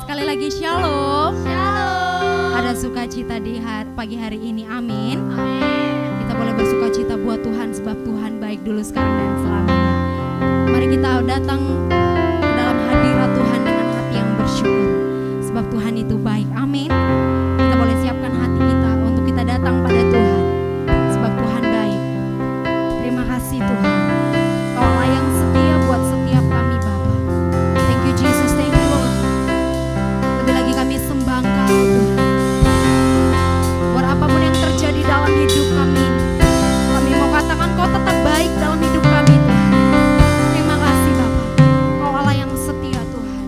Sekali lagi shalom. Shalom. Ada sukacita di pagi hari ini, amin. Amin. Kita boleh bersukacita buat Tuhan, sebab Tuhan baik dulu, sekarang dan selamanya. Mari kita datang ke dalam hadirat Tuhan dengan hati yang bersyukur, sebab Tuhan itu baik, amin. Kita boleh siapkan hati kita untuk kita datang pada Tuhan, sebab Tuhan baik. Terima kasih Tuhan, Kau Allah yang setia buat setiap kami Bapa. Thank you Jesus, thank you Lord. Lebih lagi kami sembah Engkau Tuhan. Buat apapun yang terjadi dalam hidup kami, kami mau katakan Kau tetap baik dalam hidup kami Tuhan. Terima kasih Bapa, Kau Allah yang setia Tuhan.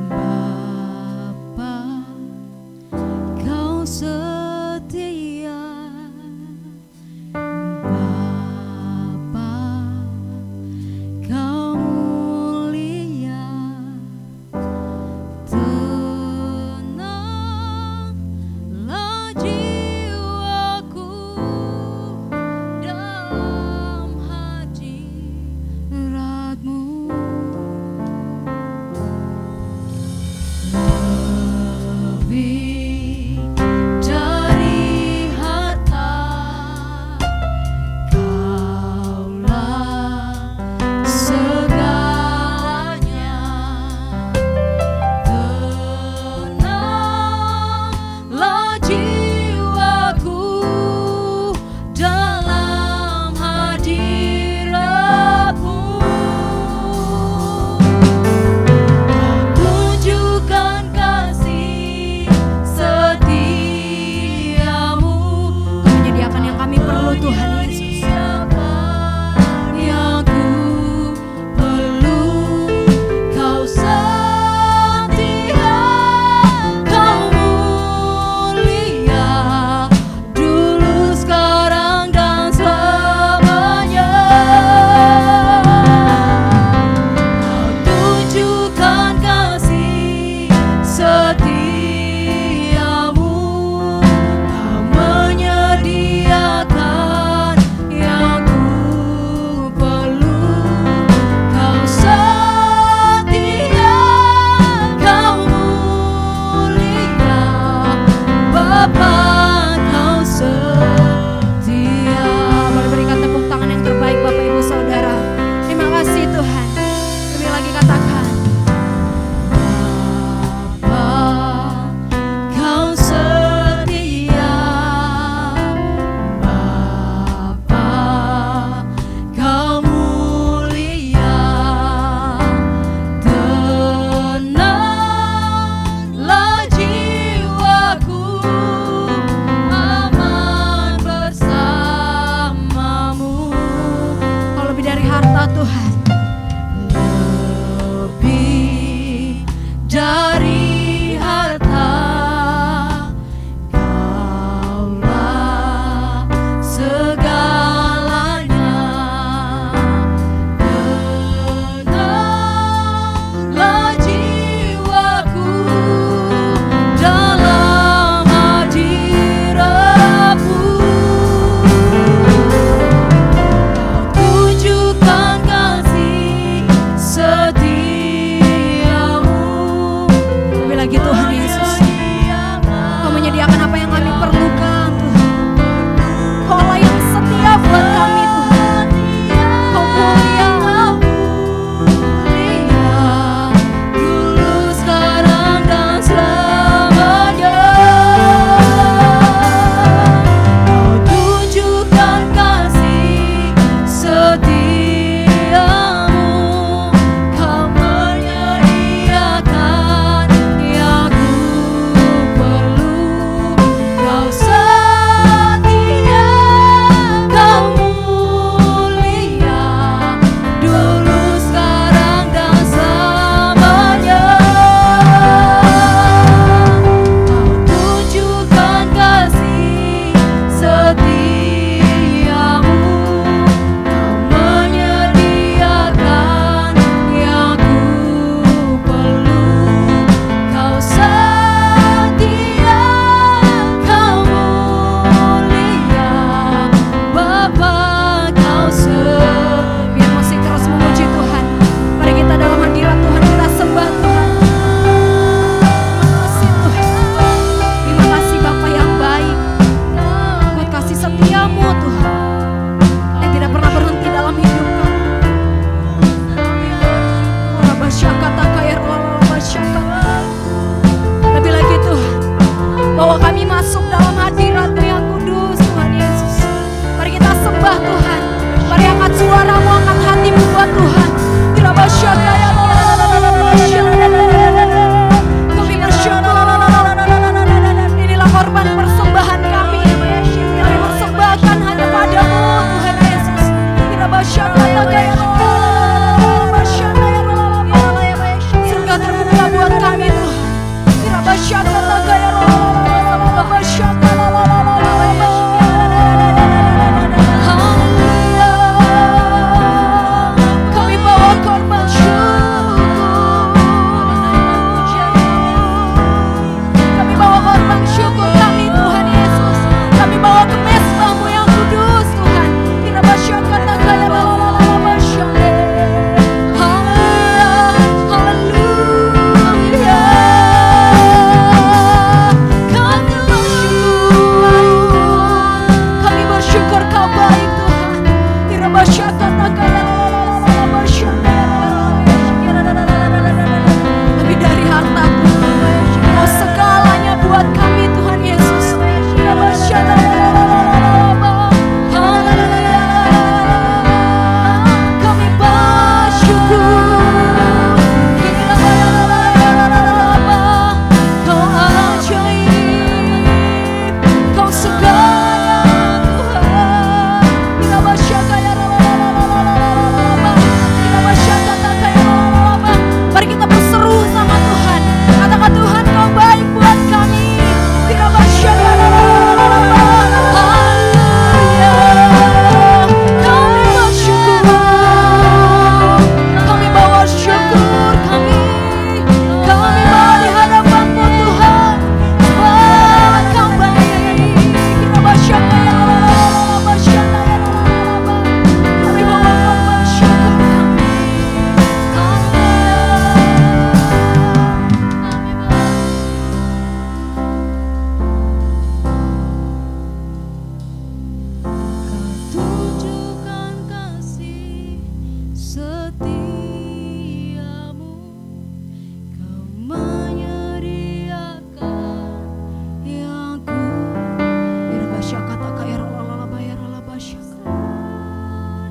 Bapa, Kau setia. Bapa, Kau mulia. Tenanglah jiwaku dalam hadirat-Mu. Lebih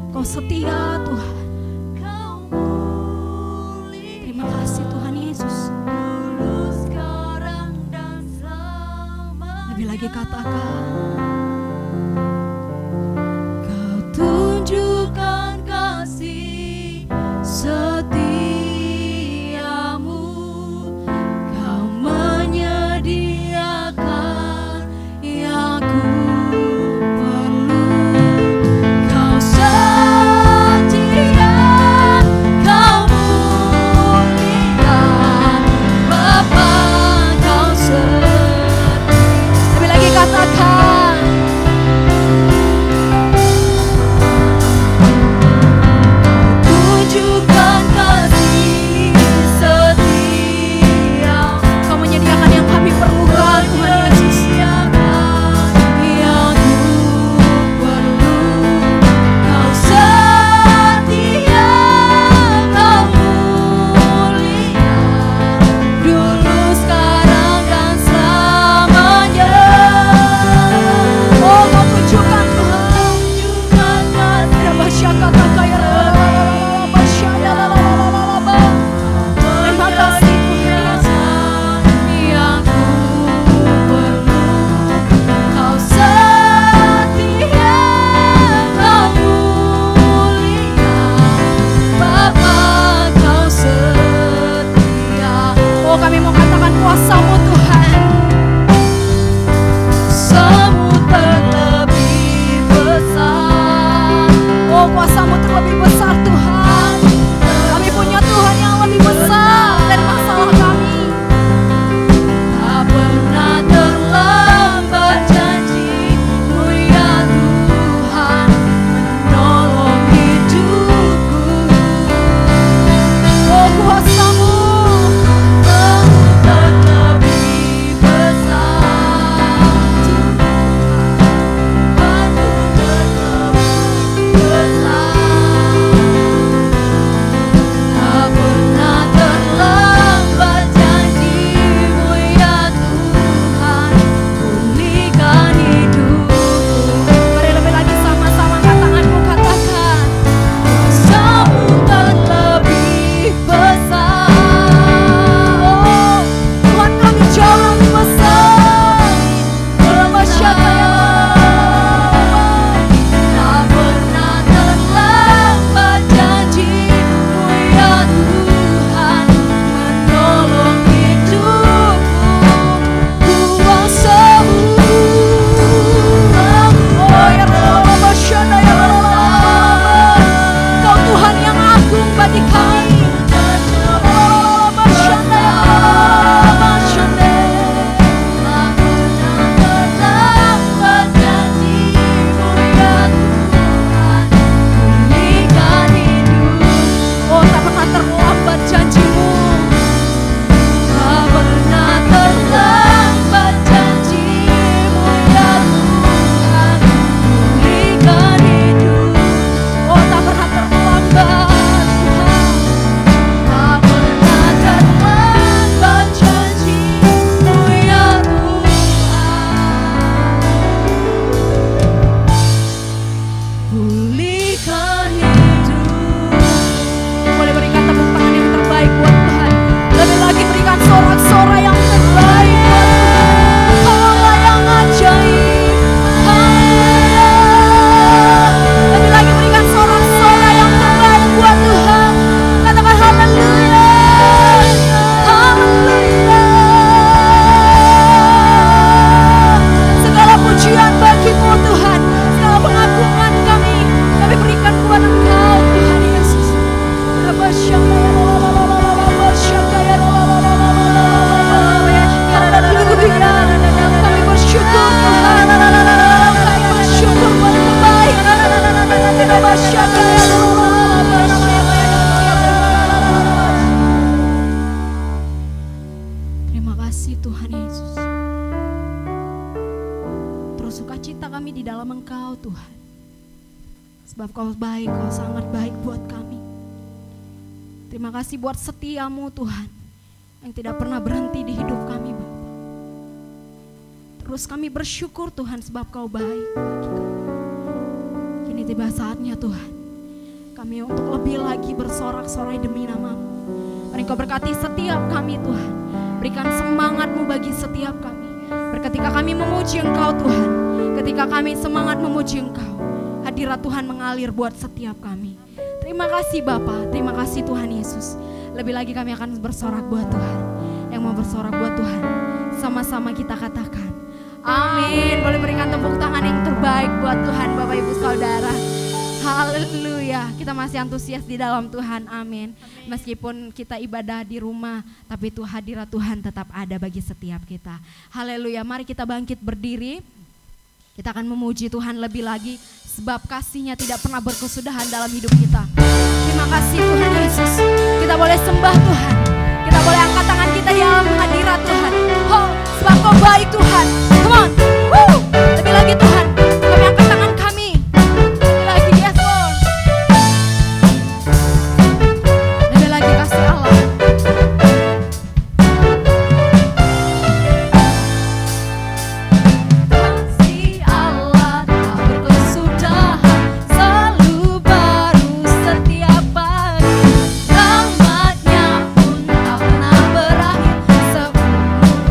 Kau setia Tuhan. Terima kasih Tuhan Yesus. Lebih lagi katakan, Kau tunjukkan kasih setiamu, Kau menyediakan yang ku perlu. Kau setia, Kau mulia Bapa, Kau setia. Lebih lagi katakan, Tuhan Yesus. Terus sukacita kami di dalam Engkau Tuhan. Sebab Kau baik, Kau sangat baik buat kami. Terima kasih buat setiamu Tuhan, yang tidak pernah berhenti di hidup kami Bapa. Terus kami bersyukur Tuhan sebab Kau baik. Kini tiba saatnya Tuhan, kami untuk lebih lagi bersorak-sorai demi nama-Mu. Mari Kau berkati setiap kami Tuhan. Berikan semangat-Mu bagi setiap kami. Ketika kami memuji Engkau Tuhan, ketika kami semangat memuji Engkau, hadirat Tuhan mengalir buat setiap kami. Terima kasih Bapa, terima kasih Tuhan Yesus. Lebih lagi kami akan bersorak buat Tuhan. Yang mau bersorak buat Tuhan, sama-sama kita katakan amin. Boleh berikan tepuk tangan yang terbaik buat Tuhan Bapak Ibu Saudara. Haleluya, kita masih antusias di dalam Tuhan, amin. Meskipun kita ibadah di rumah, tapi hadirat Tuhan tetap ada bagi setiap kita. Haleluya, mari kita bangkit berdiri. Kita akan memuji Tuhan lebih lagi, sebab kasih-Nya tidak pernah berkesudahan dalam hidup kita. Terima kasih Tuhan Yesus, kita boleh sembah Tuhan. Kita boleh angkat tangan kita dalam hadirat Tuhan. Oh, sebab Kau baik Tuhan. Come on, lebih lagi Tuhan, kami angkat tangan kami. Lebih lagi, yes Lord. Lebih lagi kasih Allah. Kasih Allah tak berkesudahan, selalu baru setiap pagi. Rahmat-Nya pun tak pernah berakhir seumur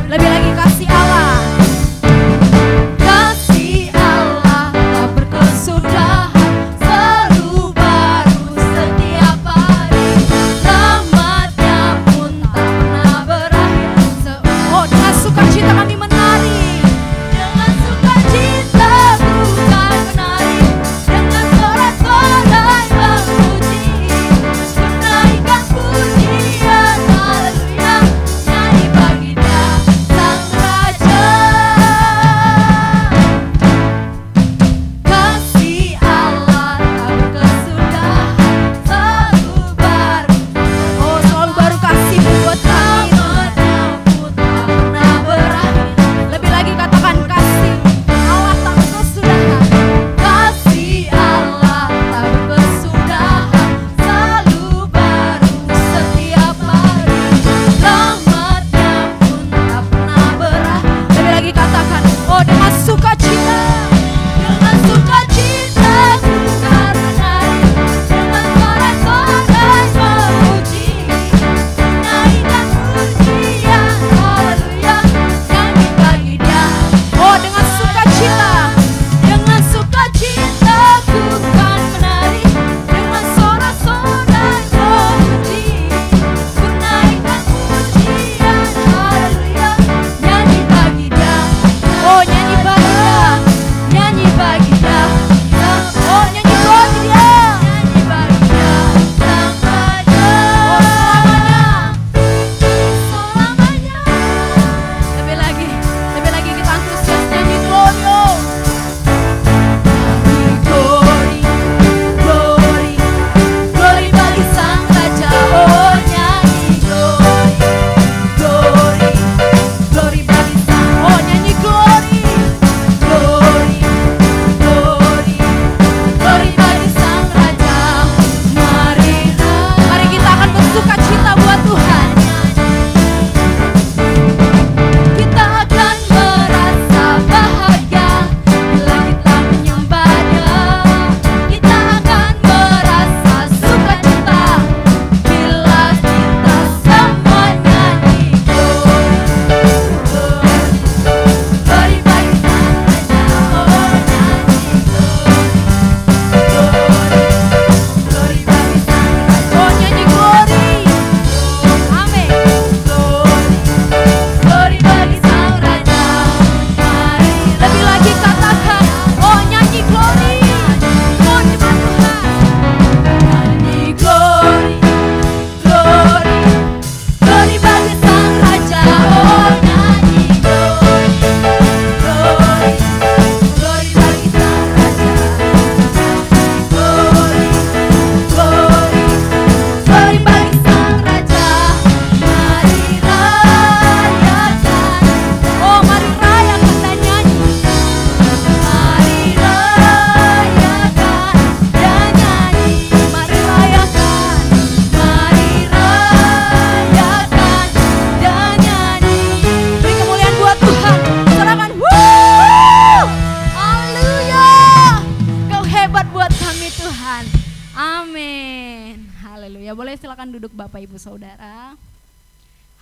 silakan duduk Bapak Ibu Saudara.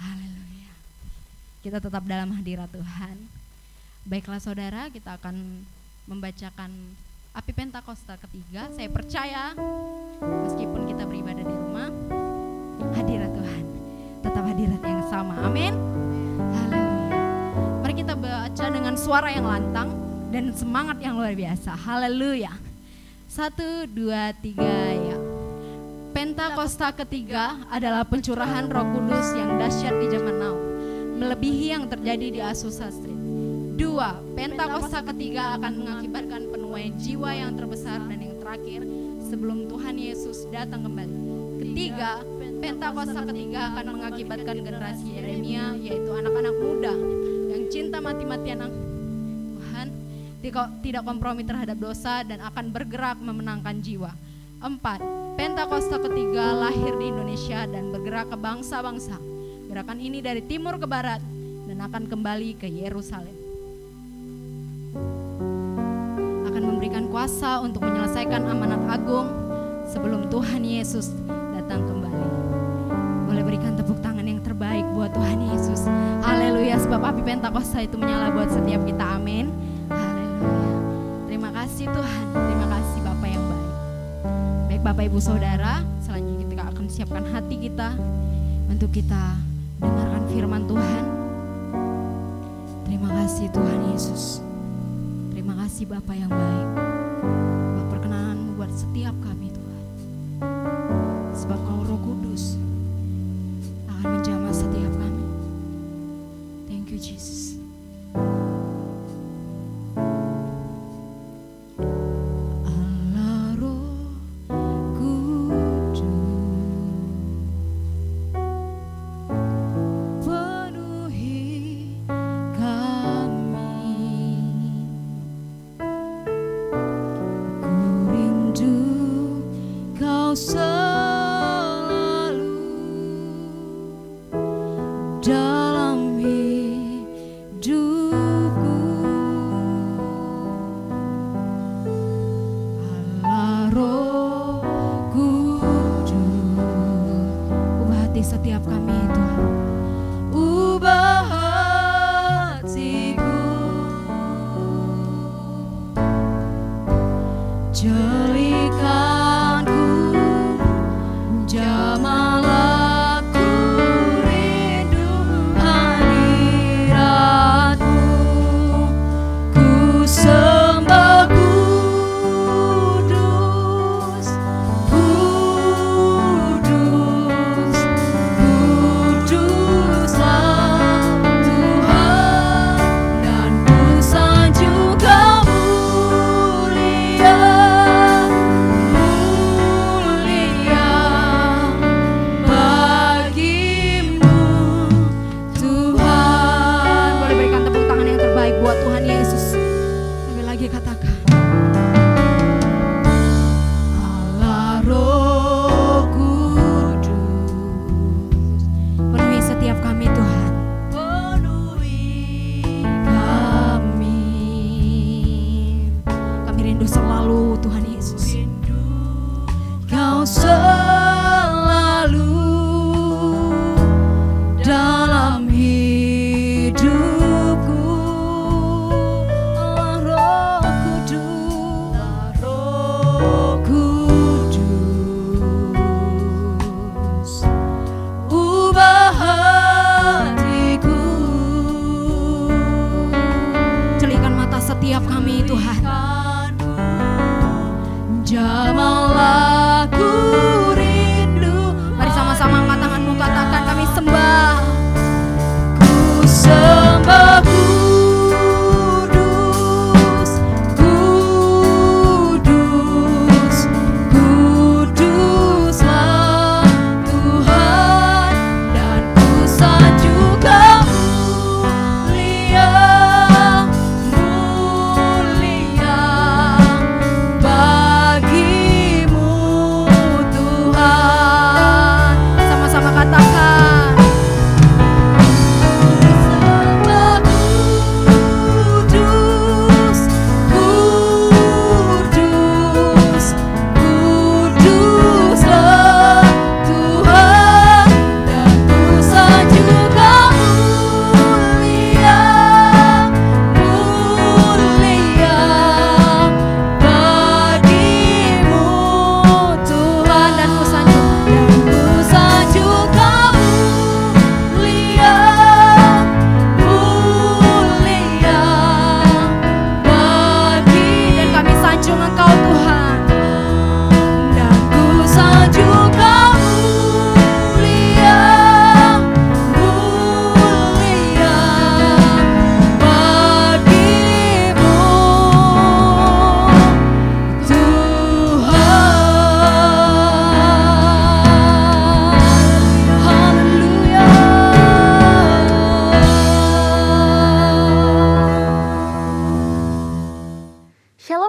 Haleluya. Kita tetap dalam hadirat Tuhan. Baiklah saudara, kita akan membacakan Api Pentakosta ketiga. Saya percaya meskipun kita beribadah di rumah, hadirat Tuhan tetap hadirat yang sama. Amin. Haleluya. Mari kita baca dengan suara yang lantang dan semangat yang luar biasa. Haleluya. 1, 2, 3 ya. Pentakosta ketiga adalah pencurahan Roh Kudus yang dahsyat di zaman now, melebihi yang terjadi di Azusa Street. 2. Pentakosta ketiga akan mengakibatkan penuaian jiwa yang terbesar dan yang terakhir sebelum Tuhan Yesus datang kembali. Ketiga, Pentakosta ketiga akan mengakibatkan generasi Yeremia, yaitu anak-anak muda yang cinta mati-matian Tuhan, tidak kompromi terhadap dosa dan akan bergerak memenangkan jiwa. 4. Pentakosta ketiga lahir di Indonesia dan bergerak ke bangsa-bangsa. Gerakan ini dari timur ke barat dan akan kembali ke Yerusalem. Akan memberikan kuasa untuk menyelesaikan amanat agung sebelum Tuhan Yesus datang kembali. Boleh berikan tepuk tangan yang terbaik buat Tuhan Yesus. Haleluya, sebab api Pentakosta itu menyala buat setiap kita. Amin. Haleluya. Terima kasih Tuhan, terima kasih Bapak yang baik. Baik Bapak Ibu Saudara, selanjutnya kita akan siapkan hati kita untuk kita dengarkan firman Tuhan. Terima kasih Tuhan Yesus. Terima kasih Bapa yang baik, buat perkenanan-Mu buat setiap kami Tuhan. Sebab Kau Roh Kudus akan menjamah setiap kami. Thank you Jesus. Allah Roh Kudus, penuhi kami. Ku rindu Kau selalu dalam hidup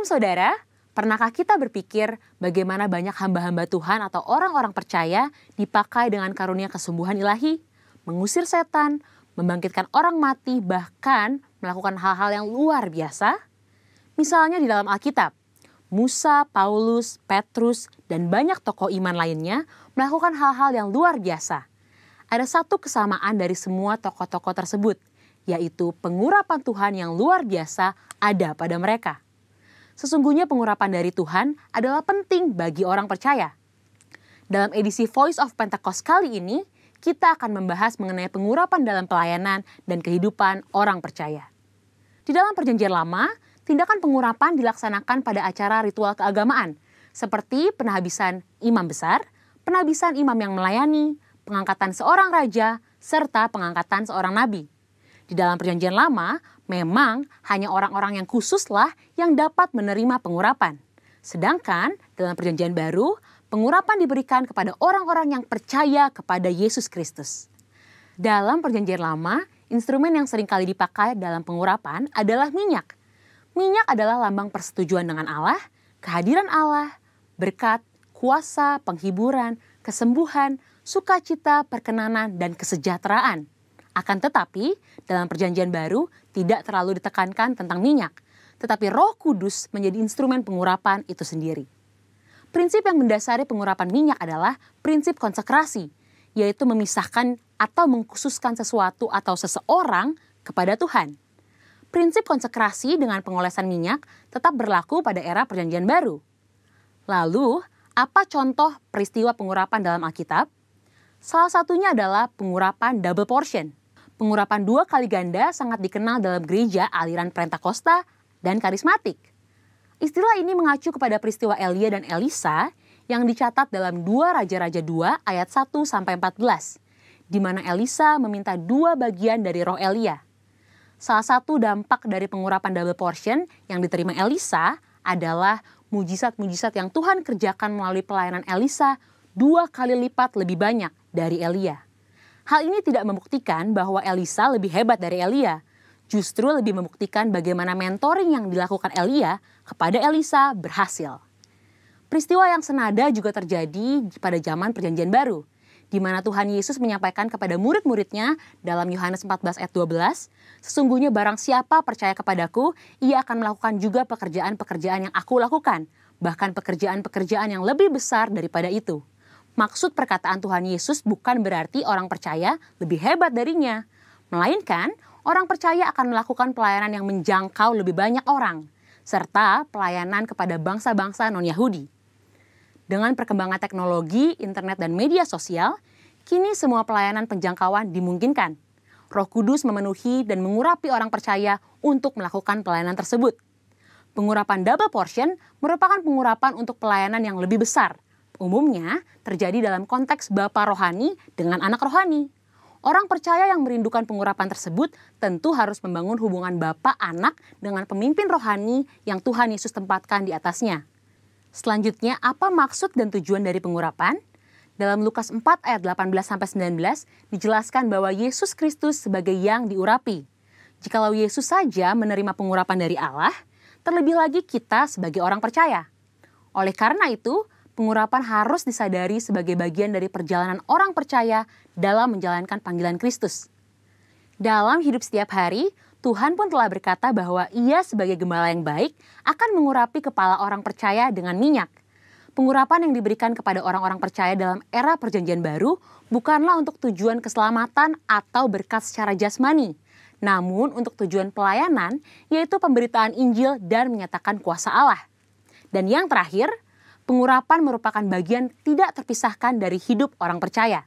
saudara, pernahkah kita berpikir bagaimana banyak hamba-hamba Tuhan atau orang-orang percaya dipakai dengan karunia kesembuhan ilahi, mengusir setan, membangkitkan orang mati, bahkan melakukan hal-hal yang luar biasa? Misalnya di dalam Alkitab, Musa, Paulus, Petrus, dan banyak tokoh iman lainnya melakukan hal-hal yang luar biasa. Ada satu kesamaan dari semua tokoh-tokoh tersebut, yaitu pengurapan Tuhan yang luar biasa ada pada mereka. Sesungguhnya pengurapan dari Tuhan adalah penting bagi orang percaya. Dalam edisi Voice of Pentecost kali ini, kita akan membahas mengenai pengurapan dalam pelayanan dan kehidupan orang percaya. Di dalam Perjanjian Lama, tindakan pengurapan dilaksanakan pada acara ritual keagamaan, seperti penghabisan imam besar, penghabisan imam yang melayani, pengangkatan seorang raja, serta pengangkatan seorang nabi. Di dalam Perjanjian Lama, memang hanya orang-orang yang khususlah yang dapat menerima pengurapan. Sedangkan dalam Perjanjian Baru, pengurapan diberikan kepada orang-orang yang percaya kepada Yesus Kristus. Dalam Perjanjian Lama, instrumen yang seringkali dipakai dalam pengurapan adalah minyak. Minyak adalah lambang persetujuan dengan Allah, kehadiran Allah, berkat, kuasa, penghiburan, kesembuhan, sukacita, perkenanan, dan kesejahteraan. Akan tetapi, dalam Perjanjian Baru tidak terlalu ditekankan tentang minyak, tetapi Roh Kudus menjadi instrumen pengurapan itu sendiri. Prinsip yang mendasari pengurapan minyak adalah prinsip konsekrasi, yaitu memisahkan atau mengkhususkan sesuatu atau seseorang kepada Tuhan. Prinsip konsekrasi dengan pengolesan minyak tetap berlaku pada era Perjanjian Baru. Lalu, apa contoh peristiwa pengurapan dalam Alkitab? Salah satunya adalah pengurapan double portion. Pengurapan 2 kali ganda sangat dikenal dalam gereja aliran Pentakosta dan karismatik. Istilah ini mengacu kepada peristiwa Elia dan Elisa yang dicatat dalam 2 Raja-Raja 2 ayat 1-14, di mana Elisa meminta 2 bagian dari roh Elia. Salah satu dampak dari pengurapan double portion yang diterima Elisa adalah mujizat-mujizat yang Tuhan kerjakan melalui pelayanan Elisa 2 kali lipat lebih banyak dari Elia. Hal ini tidak membuktikan bahwa Elisa lebih hebat dari Elia. Justru lebih membuktikan bagaimana mentoring yang dilakukan Elia kepada Elisa berhasil. Peristiwa yang senada juga terjadi pada zaman Perjanjian Baru, di mana Tuhan Yesus menyampaikan kepada murid-muridnya dalam Yohanes 14 ayat 12, "Sesungguhnya barang siapa percaya kepadaku, ia akan melakukan juga pekerjaan-pekerjaan yang aku lakukan, bahkan pekerjaan-pekerjaan yang lebih besar daripada itu." Maksud perkataan Tuhan Yesus bukan berarti orang percaya lebih hebat darinya, melainkan orang percaya akan melakukan pelayanan yang menjangkau lebih banyak orang, serta pelayanan kepada bangsa-bangsa non-Yahudi. Dengan perkembangan teknologi, internet, dan media sosial, kini semua pelayanan penjangkauan dimungkinkan. Roh Kudus memenuhi dan mengurapi orang percaya untuk melakukan pelayanan tersebut. Pengurapan double portion merupakan pengurapan untuk pelayanan yang lebih besar. Umumnya terjadi dalam konteks bapa rohani dengan anak rohani. Orang percaya yang merindukan pengurapan tersebut tentu harus membangun hubungan bapa anak dengan pemimpin rohani yang Tuhan Yesus tempatkan di atasnya. Selanjutnya, apa maksud dan tujuan dari pengurapan? Dalam Lukas 4 ayat 18-19 dijelaskan bahwa Yesus Kristus sebagai yang diurapi. Jikalau Yesus saja menerima pengurapan dari Allah, terlebih lagi kita sebagai orang percaya. Oleh karena itu, pengurapan harus disadari sebagai bagian dari perjalanan orang percaya dalam menjalankan panggilan Kristus. Dalam hidup setiap hari, Tuhan pun telah berkata bahwa Ia sebagai gembala yang baik akan mengurapi kepala orang percaya dengan minyak. Pengurapan yang diberikan kepada orang-orang percaya dalam era Perjanjian Baru bukanlah untuk tujuan keselamatan atau berkat secara jasmani, namun untuk tujuan pelayanan, yaitu pemberitaan Injil dan menyatakan kuasa Allah. Dan yang terakhir, pengurapan merupakan bagian tidak terpisahkan dari hidup orang percaya.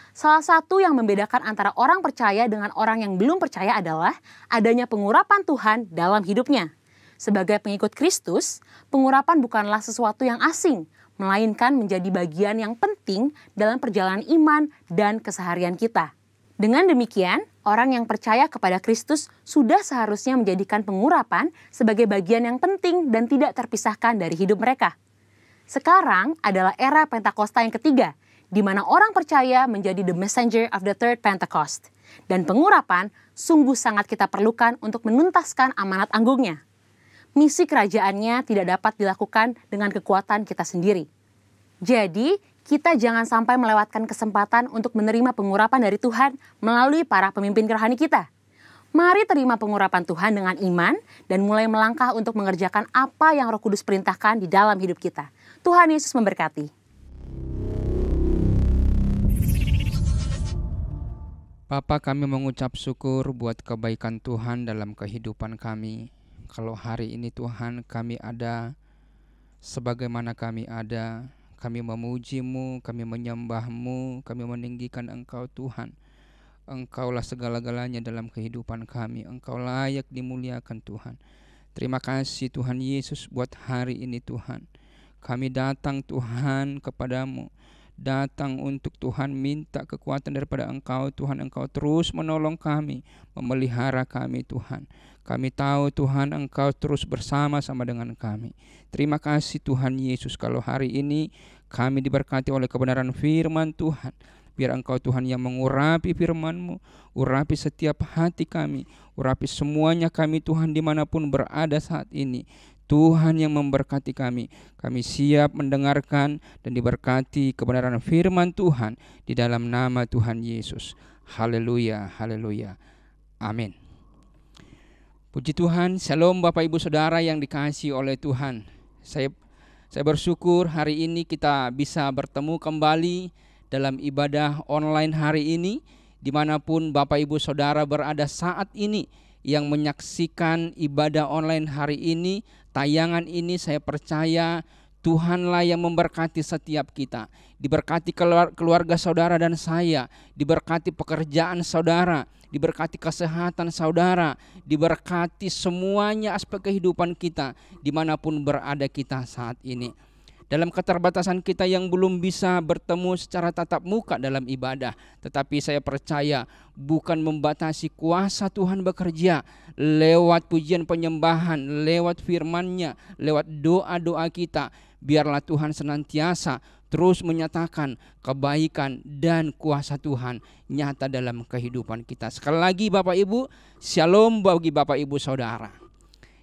Salah satu yang membedakan antara orang percaya dengan orang yang belum percaya adalah adanya pengurapan Tuhan dalam hidupnya. Sebagai pengikut Kristus, pengurapan bukanlah sesuatu yang asing, melainkan menjadi bagian yang penting dalam perjalanan iman dan keseharian kita. Dengan demikian, orang yang percaya kepada Kristus sudah seharusnya menjadikan pengurapan sebagai bagian yang penting dan tidak terpisahkan dari hidup mereka. Sekarang adalah era Pentakosta yang ketiga, di mana orang percaya menjadi the messenger of the third Pentecost. Dan pengurapan sungguh sangat kita perlukan untuk menuntaskan amanat anggungnya. Misi kerajaannya tidak dapat dilakukan dengan kekuatan kita sendiri. Jadi, kita jangan sampai melewatkan kesempatan untuk menerima pengurapan dari Tuhan melalui para pemimpin rohani kita. Mari terima pengurapan Tuhan dengan iman dan mulai melangkah untuk mengerjakan apa yang Roh Kudus perintahkan di dalam hidup kita. Tuhan Yesus memberkati. Bapa, kami mengucap syukur buat kebaikan Tuhan dalam kehidupan kami. Kalau hari ini Tuhan kami ada sebagaimana kami ada, kami memuji-Mu, kami menyembah-Mu, kami meninggikan Engkau Tuhan. Engkaulah segala-galanya dalam kehidupan kami. Engkau layak dimuliakan Tuhan. Terima kasih Tuhan Yesus buat hari ini Tuhan. Kami datang Tuhan kepadamu. Datang untuk Tuhan minta kekuatan daripada Engkau Tuhan. Engkau terus menolong kami, memelihara kami Tuhan. Kami tahu Tuhan Engkau terus bersama-sama dengan kami. Terima kasih Tuhan Yesus kalau hari ini kami diberkati oleh kebenaran firman Tuhan. Biar Engkau Tuhan yang mengurapi firman-Mu, urapi setiap hati kami, urapi semuanya kami Tuhan dimanapun berada saat ini. Tuhan yang memberkati kami. Kami siap mendengarkan dan diberkati kebenaran firman Tuhan di dalam nama Tuhan Yesus. Haleluya, haleluya. Amin. Puji Tuhan, shalom Bapak Ibu Saudara yang dikasihi oleh Tuhan. Saya bersyukur hari ini kita bisa bertemu kembali dalam ibadah online hari ini. Dimanapun Bapak Ibu Saudara berada saat ini yang menyaksikan ibadah online hari ini, tayangan ini, saya percaya Tuhanlah yang memberkati setiap kita. Diberkati keluarga saudara dan saya, diberkati pekerjaan saudara, diberkati kesehatan saudara, diberkati semuanya aspek kehidupan kita dimanapun berada kita saat ini. Dalam keterbatasan kita yang belum bisa bertemu secara tatap muka dalam ibadah, tetapi saya percaya bukan membatasi kuasa Tuhan bekerja lewat pujian penyembahan, lewat firman-Nya, lewat doa-doa kita. Biarlah Tuhan senantiasa terus menyatakan kebaikan dan kuasa Tuhan nyata dalam kehidupan kita. Sekali lagi Bapak Ibu, shalom bagi Bapak Ibu Saudara.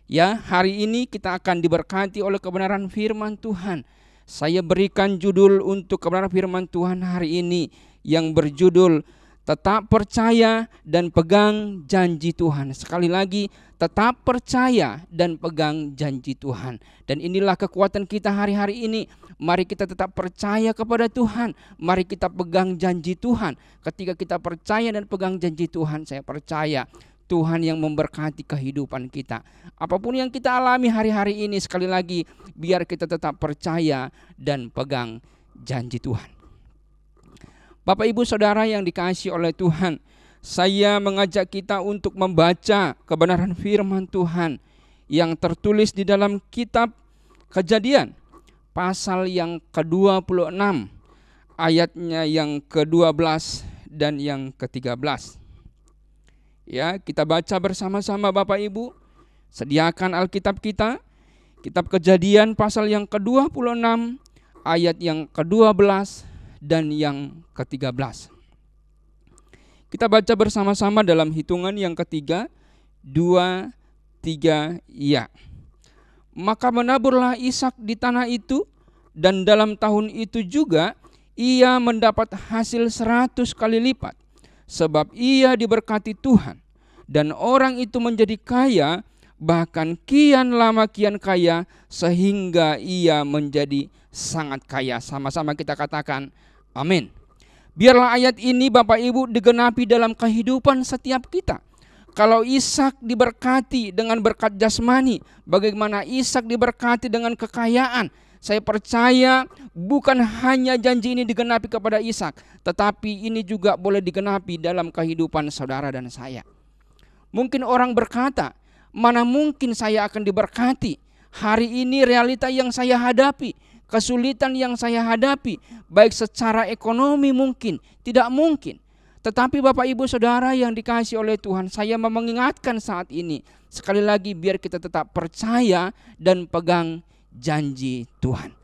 Ya, hari ini kita akan diberkati oleh kebenaran firman Tuhan. Saya berikan judul untuk kebenaran firman Tuhan hari ini yang berjudul tetap percaya dan pegang janji Tuhan. Sekali lagi, tetap percaya dan pegang janji Tuhan. Dan inilah kekuatan kita hari-hari ini. Mari kita tetap percaya kepada Tuhan. Mari kita pegang janji Tuhan. Ketika kita percaya dan pegang janji Tuhan, saya percaya Tuhan yang memberkati kehidupan kita. Apapun yang kita alami hari-hari ini, sekali lagi, biar kita tetap percaya dan pegang janji Tuhan. Bapak Ibu Saudara yang dikasihi oleh Tuhan, saya mengajak kita untuk membaca kebenaran firman Tuhan yang tertulis di dalam kitab Kejadian, pasal yang ke-26, ayatnya yang ke-12 dan yang ke-13. Ya, kita baca bersama-sama Bapak Ibu. Sediakan Alkitab kita. Kitab Kejadian pasal yang ke-26, ayat yang ke-12 dan yang ke-13. Kita baca bersama-sama dalam hitungan yang ketiga, 2, 3, ya. Maka menaburlah Ishak di tanah itu, dan dalam tahun itu juga ia mendapat hasil 100 kali lipat. Sebab ia diberkati Tuhan, dan orang itu menjadi kaya, bahkan kian lama kian kaya, sehingga ia menjadi sangat kaya. Sama-sama kita katakan amin. Biarlah ayat ini Bapak Ibu digenapi dalam kehidupan setiap kita. Kalau Ishak diberkati dengan berkat jasmani, bagaimana Ishak diberkati dengan kekayaan? Saya percaya bukan hanya janji ini digenapi kepada Ishak, tetapi ini juga boleh digenapi dalam kehidupan saudara dan saya. Mungkin orang berkata, mana mungkin saya akan diberkati? Hari ini realita yang saya hadapi, kesulitan yang saya hadapi, baik secara ekonomi mungkin, tidak mungkin. Tetapi Bapak Ibu Saudara yang dikasihi oleh Tuhan, saya mau mengingatkan saat ini, sekali lagi biar kita tetap percaya dan pegang janji Tuhan.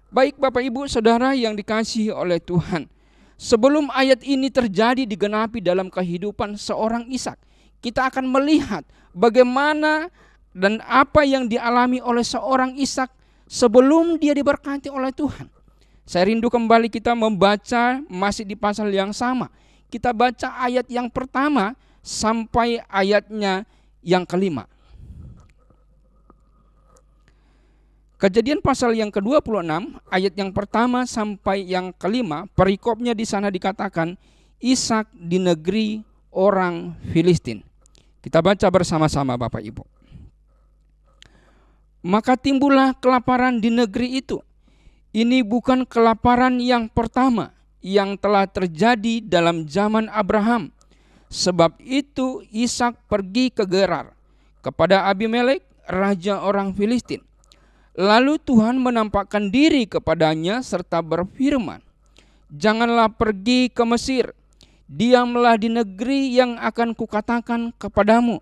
Baik Bapak Ibu Saudara yang dikasihi oleh Tuhan, sebelum ayat ini terjadi digenapi dalam kehidupan seorang Ishak, kita akan melihat bagaimana dan apa yang dialami oleh seorang Ishak sebelum dia diberkati oleh Tuhan. Saya rindu kembali kita membaca masih di pasal yang sama. Kita baca ayat yang pertama sampai ayatnya yang kelima. Kejadian pasal yang ke-26 ayat yang pertama sampai yang kelima, perikopnya di sana dikatakan Ishak di negeri orang Filistin. Kita baca bersama-sama Bapak Ibu. Maka timbullah kelaparan di negeri itu. Ini bukan kelaparan yang pertama yang telah terjadi dalam zaman Abraham. Sebab itu Ishak pergi ke Gerar kepada Abimelek, raja orang Filistin. Lalu Tuhan menampakkan diri kepadanya serta berfirman, janganlah pergi ke Mesir, diamlah di negeri yang akan kukatakan kepadamu.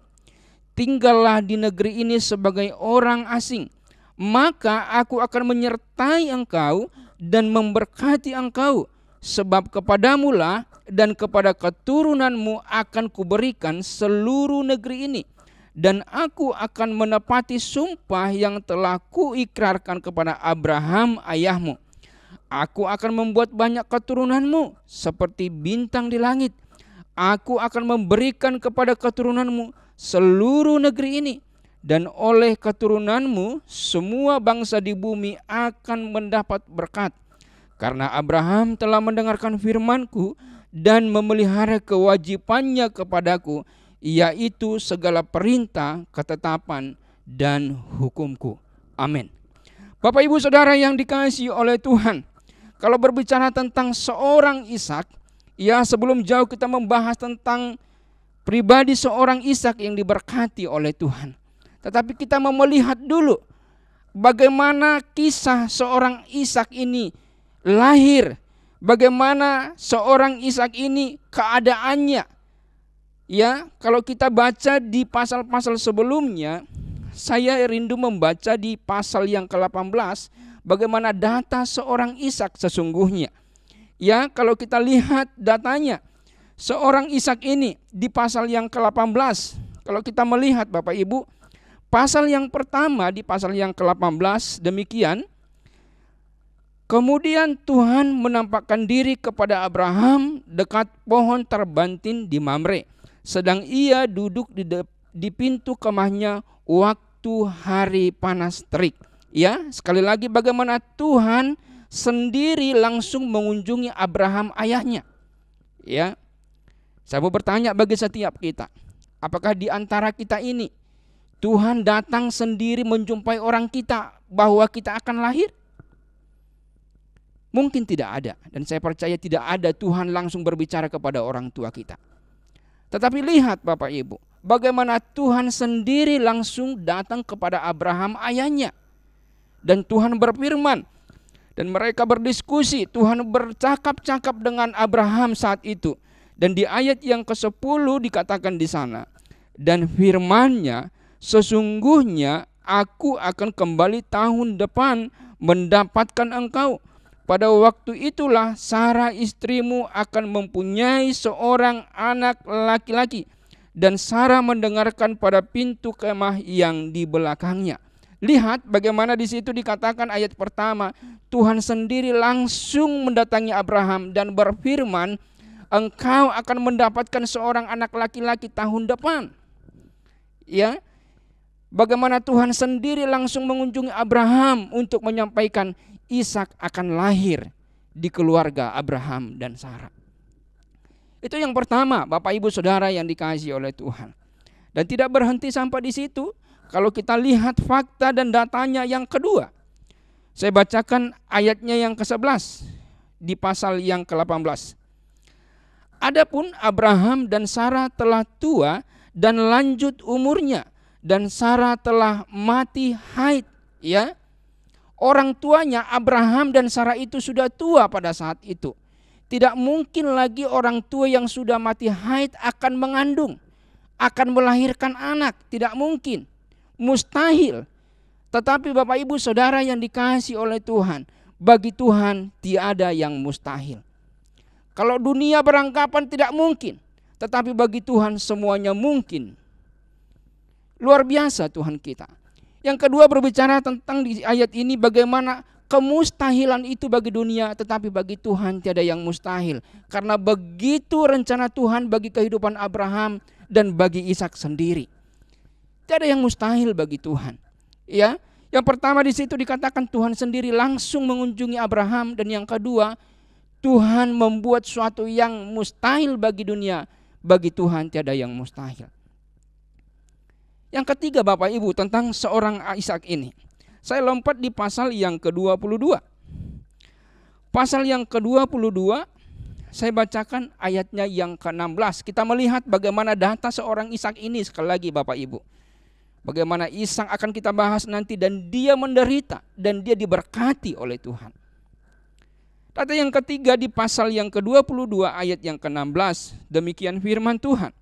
Tinggallah di negeri ini sebagai orang asing, maka aku akan menyertai engkau dan memberkati engkau, sebab kepadamulah dan kepada keturunanmu akan kuberikan seluruh negeri ini. Dan aku akan menepati sumpah yang telah kuikrarkan kepada Abraham ayahmu. Aku akan membuat banyak keturunanmu seperti bintang di langit. Aku akan memberikan kepada keturunanmu seluruh negeri ini. Dan oleh keturunanmu semua bangsa di bumi akan mendapat berkat. Karena Abraham telah mendengarkan firmanku dan memelihara kewajibannya kepadaku, yaitu segala perintah, ketetapan, dan hukumku. Amin. Bapak Ibu Saudara yang dikasihi oleh Tuhan, kalau berbicara tentang seorang Ishak, ya sebelum jauh kita membahas tentang pribadi seorang Ishak yang diberkati oleh Tuhan. Tetapi kita mau melihat dulu bagaimana kisah seorang Ishak ini lahir, bagaimana seorang Ishak ini keadaannya. Ya, kalau kita baca di pasal-pasal sebelumnya, saya rindu membaca di pasal yang ke-18 bagaimana data seorang Ishak sesungguhnya. Ya, kalau kita lihat datanya, seorang Ishak ini di pasal yang ke-18, kalau kita melihat Bapak Ibu, pasal yang pertama di pasal yang ke-18 demikian, kemudian Tuhan menampakkan diri kepada Abraham dekat pohon terbantin di Mamre. Sedang ia duduk di pintu kemahnya waktu hari panas terik. Ya, sekali lagi bagaimana Tuhan sendiri langsung mengunjungi Abraham ayahnya. Ya, saya mau bertanya bagi setiap kita, apakah di antara kita ini Tuhan datang sendiri menjumpai orang kita bahwa kita akan lahir? Mungkin tidak ada, dan saya percaya tidak ada Tuhan langsung berbicara kepada orang tua kita. Tetapi lihat Bapak Ibu, bagaimana Tuhan sendiri langsung datang kepada Abraham ayahnya. Dan Tuhan berfirman, dan mereka berdiskusi, Tuhan bercakap-cakap dengan Abraham saat itu. Dan di ayat yang ke-10 dikatakan di sana, dan firman-Nya, sesungguhnya aku akan kembali tahun depan mendapatkan engkau. Pada waktu itulah Sarah istrimu akan mempunyai seorang anak laki-laki. Dan Sarah mendengarkan pada pintu kemah yang di belakangnya. Lihat bagaimana di situ dikatakan ayat pertama, Tuhan sendiri langsung mendatangi Abraham dan berfirman, engkau akan mendapatkan seorang anak laki-laki tahun depan. Ya, bagaimana Tuhan sendiri langsung mengunjungi Abraham untuk menyampaikan Ishak akan lahir di keluarga Abraham dan Sarah. Itu yang pertama, Bapak Ibu Saudara yang dikasihi oleh Tuhan. Dan tidak berhenti sampai di situ. Kalau kita lihat fakta dan datanya yang kedua, saya bacakan ayatnya yang ke-11 di pasal yang ke-18. Adapun Abraham dan Sarah telah tua dan lanjut umurnya, dan Sarah telah mati haid. Ya, orang tuanya Abraham dan Sarah itu sudah tua pada saat itu. Tidak mungkin lagi orang tua yang sudah mati haid akan mengandung, akan melahirkan anak. Tidak mungkin, mustahil. Tetapi Bapak Ibu Saudara yang dikasihi oleh Tuhan, bagi Tuhan tiada yang mustahil. Kalau dunia beranggapan tidak mungkin, tetapi bagi Tuhan semuanya mungkin. Luar biasa Tuhan kita. Yang kedua berbicara tentang di ayat ini bagaimana kemustahilan itu bagi dunia, tetapi bagi Tuhan tiada yang mustahil. Karena begitu rencana Tuhan bagi kehidupan Abraham dan bagi Ishak sendiri. Tiada yang mustahil bagi Tuhan. Ya, yang pertama di situ dikatakan Tuhan sendiri langsung mengunjungi Abraham, dan yang kedua Tuhan membuat suatu yang mustahil bagi dunia, bagi Tuhan tiada yang mustahil. Yang ketiga Bapak Ibu tentang seorang Ishak ini. Saya lompat di pasal yang ke-22. Pasal yang ke-22 saya bacakan ayatnya yang ke-16. Kita melihat bagaimana data seorang Ishak ini sekali lagi Bapak Ibu. Bagaimana Ishak akan kita bahas nanti, dan dia menderita dan dia diberkati oleh Tuhan. Data yang ketiga di pasal yang ke-22 ayat yang ke-16. Demikian firman Tuhan.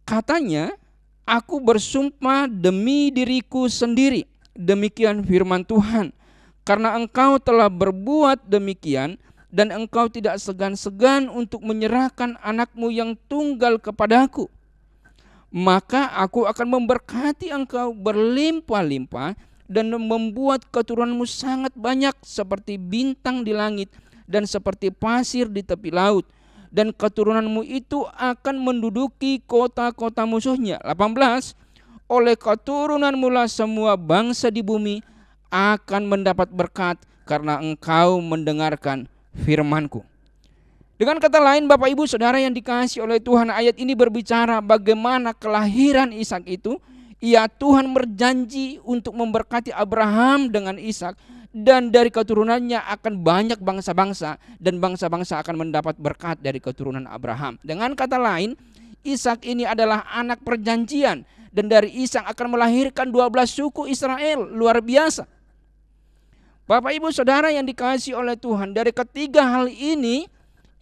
Katanya, aku bersumpah demi diriku sendiri. Demikian firman Tuhan. Karena engkau telah berbuat demikian, dan engkau tidak segan-segan untuk menyerahkan anakmu yang tunggal kepadaku, maka aku akan memberkati engkau berlimpah-limpah dan membuat keturunanmu sangat banyak seperti bintang di langit dan seperti pasir di tepi laut. Dan keturunanmu itu akan menduduki kota-kota musuhnya. 18. Oleh keturunanmu lah semua bangsa di bumi akan mendapat berkat karena engkau mendengarkan firman-Ku. Dengan kata lain Bapak Ibu Saudara yang dikasihi oleh Tuhan, ayat ini berbicara bagaimana kelahiran Ishak itu. Ya, Tuhan berjanji untuk memberkati Abraham dengan Ishak, dan dari keturunannya akan banyak bangsa-bangsa, dan bangsa-bangsa akan mendapat berkat dari keturunan Abraham. Dengan kata lain, Ishak ini adalah anak perjanjian, dan dari Ishak akan melahirkan 12 suku Israel. Luar biasa. Bapak Ibu Saudara yang dikasihi oleh Tuhan, dari ketiga hal ini,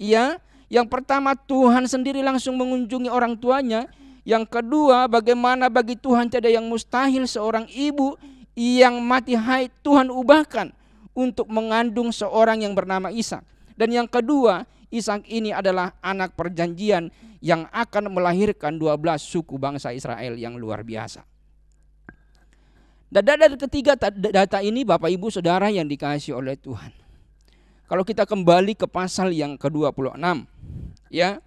ya, yang pertama Tuhan sendiri langsung mengunjungi orang tuanya. Yang kedua, bagaimana bagi Tuhan tiada yang mustahil seorang ibu yang mati haid Tuhan ubahkan untuk mengandung seorang yang bernama Ishak. Dan yang kedua, Ishak ini adalah anak perjanjian yang akan melahirkan 12 suku bangsa Israel yang luar biasa. Dan dari ketiga data ini Bapak Ibu Saudara yang dikasihi oleh Tuhan. Kalau kita kembali ke pasal yang ke-26, ya.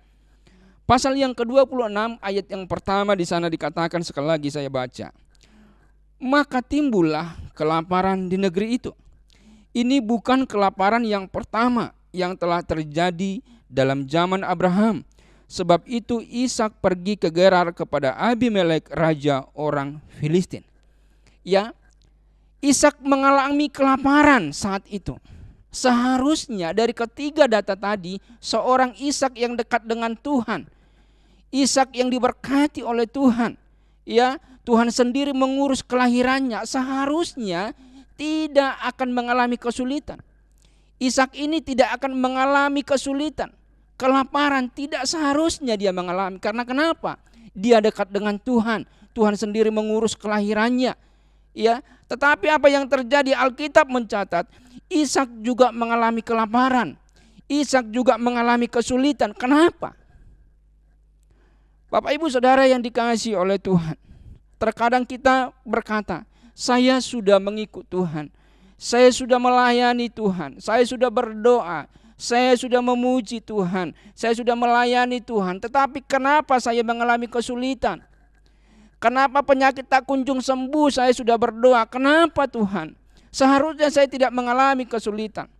Pasal yang ke-26 ayat yang pertama di sana dikatakan, sekali lagi saya baca. Maka timbullah kelaparan di negeri itu. Ini bukan kelaparan yang pertama yang telah terjadi dalam zaman Abraham. Sebab itu Ishak pergi ke Gerar kepada Abimelek raja orang Filistin. Ya, Ishak mengalami kelaparan saat itu. Seharusnya dari ketiga data tadi, seorang Ishak yang dekat dengan Tuhan, Ishak yang diberkati oleh Tuhan, ya, Tuhan sendiri mengurus kelahirannya, seharusnya tidak akan mengalami kesulitan. Ishak ini tidak akan mengalami kesulitan, kelaparan tidak seharusnya dia mengalami. Karena kenapa? Dia dekat dengan Tuhan, Tuhan sendiri mengurus kelahirannya, ya. Tetapi apa yang terjadi? Alkitab mencatat Ishak juga mengalami kelaparan. Ishak juga mengalami kesulitan. Kenapa? Bapak Ibu Saudara yang dikasihi oleh Tuhan, terkadang kita berkata, saya sudah mengikut Tuhan, saya sudah melayani Tuhan, saya sudah berdoa, saya sudah memuji Tuhan, saya sudah melayani Tuhan. Tetapi kenapa saya mengalami kesulitan? Kenapa penyakit tak kunjung sembuh? Saya sudah berdoa. Kenapa Tuhan? Seharusnya saya tidak mengalami kesulitan.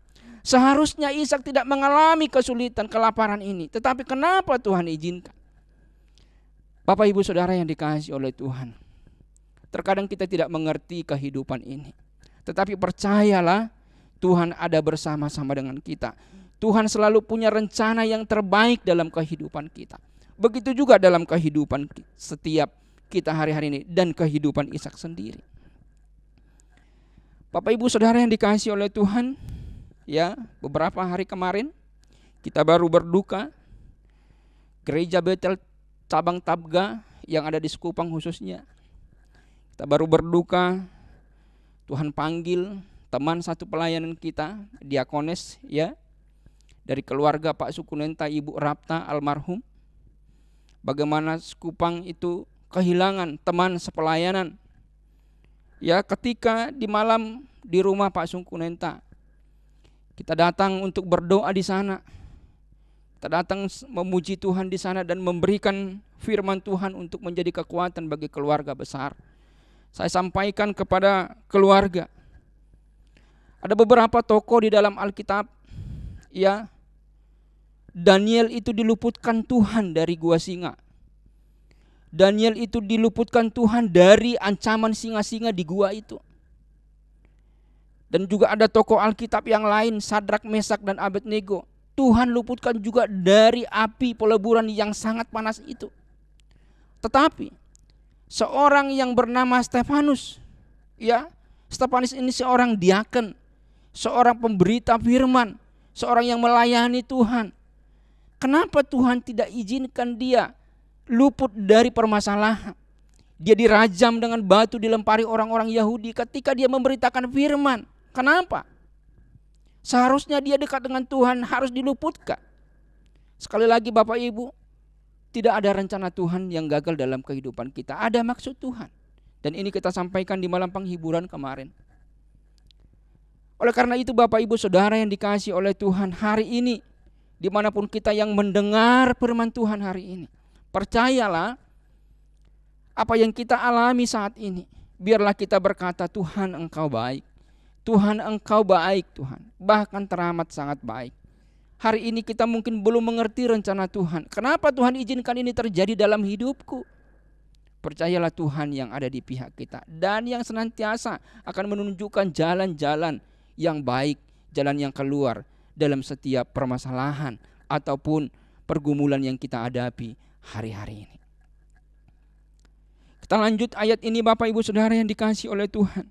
Seharusnya Ishak tidak mengalami kesulitan, kelaparan ini. Tetapi kenapa Tuhan izinkan? Bapak Ibu Saudara yang dikasihi oleh Tuhan, terkadang kita tidak mengerti kehidupan ini. Tetapi percayalah, Tuhan ada bersama-sama dengan kita. Tuhan selalu punya rencana yang terbaik dalam kehidupan kita. Begitu juga dalam kehidupan setiap kita hari-hari ini dan kehidupan Ishak sendiri. Bapak Ibu Saudara yang dikasihi oleh Tuhan, ya, beberapa hari kemarin kita baru berduka Gereja Betel cabang Tabga yang ada di Sekupang khususnya. Kita baru berduka, Tuhan panggil teman satu pelayanan kita, diakones, ya, dari keluarga Pak Sukunenta Ibu Rapta almarhum. Bagaimana Sekupang itu kehilangan teman sepelayanan. Ya, ketika di malam di rumah Pak Sungkunenta, kita datang untuk berdoa di sana. Kita datang memuji Tuhan di sana dan memberikan firman Tuhan untuk menjadi kekuatan bagi keluarga besar. Saya sampaikan kepada keluarga. Ada beberapa tokoh di dalam Alkitab, ya. Daniel itu diluputkan Tuhan dari gua singa. Daniel itu diluputkan Tuhan dari ancaman singa-singa di gua itu. Dan juga ada tokoh Alkitab yang lain, Sadrak, Mesak, dan Abednego. Tuhan luputkan juga dari api peleburan yang sangat panas itu. Tetapi seorang yang bernama Stefanus, ya, Stefanus ini seorang diaken, seorang pemberita firman, seorang yang melayani Tuhan. Kenapa Tuhan tidak izinkan dia luput dari permasalahan? Dia dirajam dengan batu, dilempari orang-orang Yahudi ketika dia memberitakan firman. Kenapa? Seharusnya dia dekat dengan Tuhan, harus diluputkan. Sekali lagi Bapak Ibu, tidak ada rencana Tuhan yang gagal dalam kehidupan kita. Ada maksud Tuhan. Dan ini kita sampaikan di malam penghiburan kemarin. Oleh karena itu Bapak Ibu Saudara yang dikasihi oleh Tuhan, hari ini dimanapun kita yang mendengar firman Tuhan hari ini, percayalah apa yang kita alami saat ini. Biarlah kita berkata, Tuhan Engkau baik. Tuhan Engkau baik Tuhan. Bahkan teramat sangat baik. Hari ini kita mungkin belum mengerti rencana Tuhan. Kenapa Tuhan izinkan ini terjadi dalam hidupku? Percayalah Tuhan yang ada di pihak kita. Dan yang senantiasa akan menunjukkan jalan-jalan yang baik. Jalan yang keluar dalam setiap permasalahan ataupun pergumulan yang kita hadapi hari-hari ini. Kita lanjut ayat ini Bapak Ibu Saudara yang dikasihi oleh Tuhan.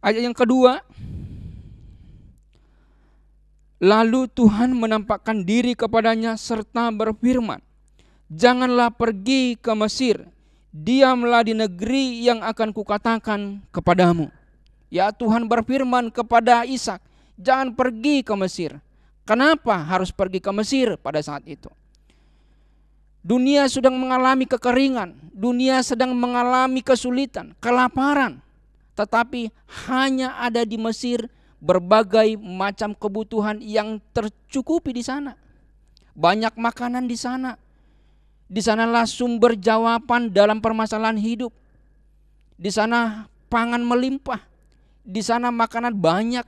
Ayat yang kedua. Lalu Tuhan menampakkan diri kepadanya serta berfirman, janganlah pergi ke Mesir, diamlah di negeri yang akan kukatakan kepadamu. Ya, Tuhan berfirman kepada Ishak, jangan pergi ke Mesir. Kenapa harus pergi ke Mesir pada saat itu? Dunia sedang mengalami kekeringan, dunia sedang mengalami kesulitan, kelaparan. Tetapi hanya ada di Mesir berbagai macam kebutuhan yang tercukupi di sana. Banyak makanan di sana. Di sanalah sumber jawaban dalam permasalahan hidup. Di sana pangan melimpah. Di sana makanan banyak.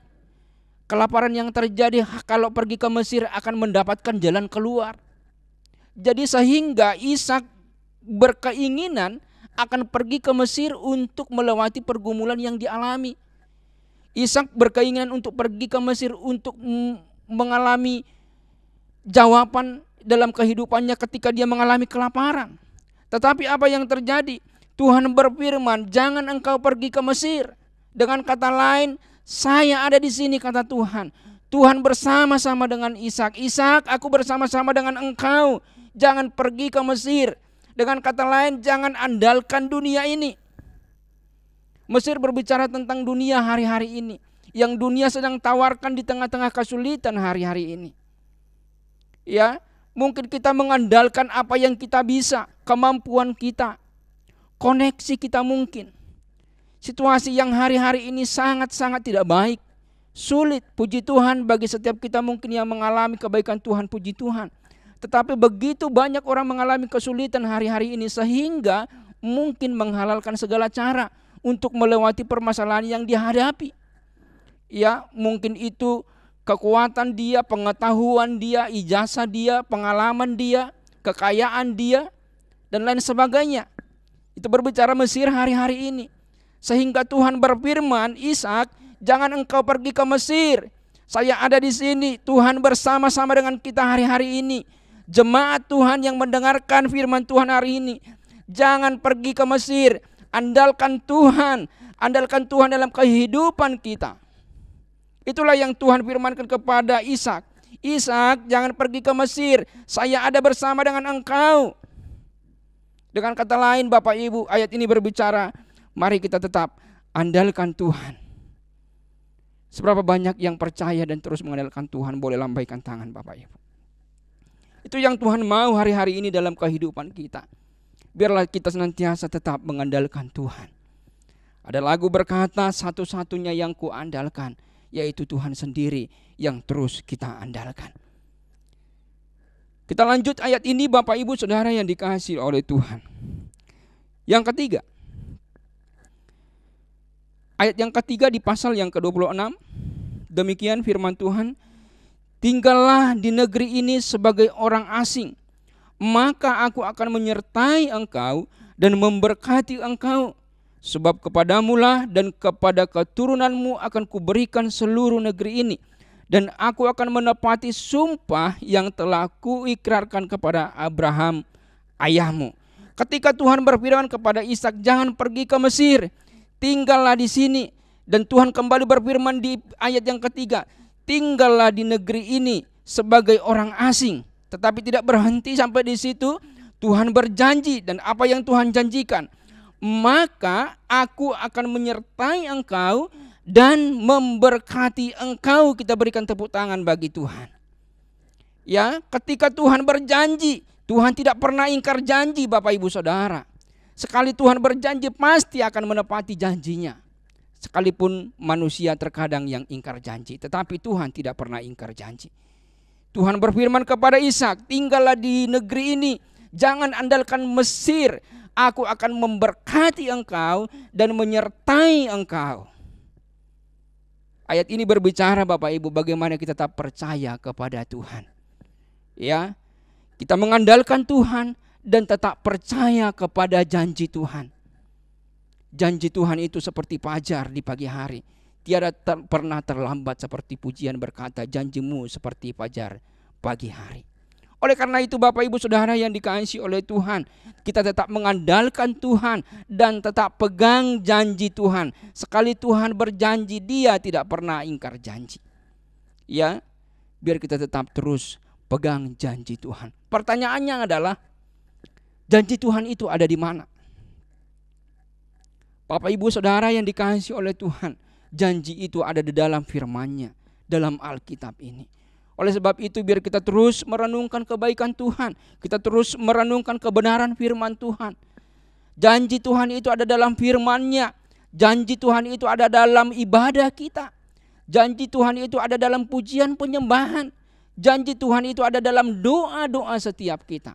Kelaparan yang terjadi kalau pergi ke Mesir akan mendapatkan jalan keluar. Jadi sehingga Ishak berkeinginan akan pergi ke Mesir untuk melewati pergumulan yang dialami. Ishak berkeinginan untuk pergi ke Mesir untuk mengalami jawaban dalam kehidupannya ketika dia mengalami kelaparan. Tetapi apa yang terjadi? Tuhan berfirman, jangan engkau pergi ke Mesir. Dengan kata lain, saya ada di sini kata Tuhan. Tuhan bersama-sama dengan Ishak. Ishak, aku bersama-sama dengan engkau. Jangan pergi ke Mesir. Dengan kata lain, jangan andalkan dunia ini. Mesir berbicara tentang dunia hari-hari ini. Yang dunia sedang tawarkan di tengah-tengah kesulitan hari-hari ini. Ya, mungkin kita mengandalkan apa yang kita bisa, kemampuan kita, koneksi kita mungkin. Situasi yang hari-hari ini sangat-sangat tidak baik. Sulit, puji Tuhan bagi setiap kita mungkin yang mengalami kebaikan Tuhan, puji Tuhan. Tetapi begitu banyak orang mengalami kesulitan hari-hari ini sehingga mungkin menghalalkan segala cara untuk melewati permasalahan yang dihadapi. Ya, mungkin itu kekuatan dia, pengetahuan dia, ijazah dia, pengalaman dia, kekayaan dia, dan lain sebagainya. Itu berbicara Mesir hari-hari ini. Sehingga Tuhan berfirman, Ishak, jangan engkau pergi ke Mesir. Saya ada di sini. Tuhan bersama-sama dengan kita hari-hari ini. Jemaat Tuhan yang mendengarkan firman Tuhan hari ini, jangan pergi ke Mesir. Andalkan Tuhan. Andalkan Tuhan dalam kehidupan kita. Itulah yang Tuhan firmankan kepada Ishak. Ishak, jangan pergi ke Mesir. Saya ada bersama dengan engkau. Dengan kata lain Bapak Ibu, ayat ini berbicara, mari kita tetap andalkan Tuhan. Seberapa banyak yang percaya dan terus mengandalkan Tuhan, boleh lambaikan tangan Bapak Ibu. Itu yang Tuhan mau hari-hari ini dalam kehidupan kita. Biarlah kita senantiasa tetap mengandalkan Tuhan. Ada lagu berkata, satu-satunya yang kuandalkan, yaitu Tuhan sendiri yang terus kita andalkan. Kita lanjut ayat ini Bapak Ibu Saudara yang dikasihi oleh Tuhan. Yang ketiga, ayat yang ketiga di pasal yang ke-26, demikian firman Tuhan, tinggallah di negeri ini sebagai orang asing, maka aku akan menyertai engkau dan memberkati engkau. Sebab kepadamulah dan kepada keturunanmu akan kuberikan seluruh negeri ini. Dan aku akan menepati sumpah yang telah kuikrarkan kepada Abraham ayahmu. Ketika Tuhan berfirman kepada Ishak, jangan pergi ke Mesir, tinggallah di sini. Dan Tuhan kembali berfirman di ayat yang ketiga, tinggallah di negeri ini sebagai orang asing. Tetapi tidak berhenti sampai di situ. Tuhan berjanji, dan apa yang Tuhan janjikan? Maka aku akan menyertai engkau dan memberkati engkau. Kita berikan tepuk tangan bagi Tuhan. Ya, ketika Tuhan berjanji, Tuhan tidak pernah ingkar janji Bapak Ibu Saudara. Sekali Tuhan berjanji pasti akan menepati janjinya. Sekalipun manusia terkadang yang ingkar janji, tetapi Tuhan tidak pernah ingkar janji. Tuhan berfirman kepada Ishak, tinggallah di negeri ini, jangan andalkan Mesir. Aku akan memberkati engkau dan menyertai engkau. Ayat ini berbicara Bapak Ibu bagaimana kita tetap percaya kepada Tuhan. Ya, kita mengandalkan Tuhan dan tetap percaya kepada janji Tuhan. Janji Tuhan itu seperti fajar di pagi hari. Tiada pernah terlambat, seperti pujian berkata, janjimu seperti fajar pagi hari. Oleh karena itu Bapak Ibu Saudara yang dikasihi oleh Tuhan, kita tetap mengandalkan Tuhan dan tetap pegang janji Tuhan. Sekali Tuhan berjanji, Dia tidak pernah ingkar janji. Ya, biar kita tetap terus pegang janji Tuhan. Pertanyaannya adalah, janji Tuhan itu ada di mana? Bapak Ibu Saudara yang dikasihi oleh Tuhan, janji itu ada di dalam firman-Nya, dalam Alkitab ini. Oleh sebab itu biar kita terus merenungkan kebaikan Tuhan, kita terus merenungkan kebenaran firman Tuhan. Janji Tuhan itu ada dalam firman-Nya, janji Tuhan itu ada dalam ibadah kita, janji Tuhan itu ada dalam pujian penyembahan, janji Tuhan itu ada dalam doa-doa setiap kita.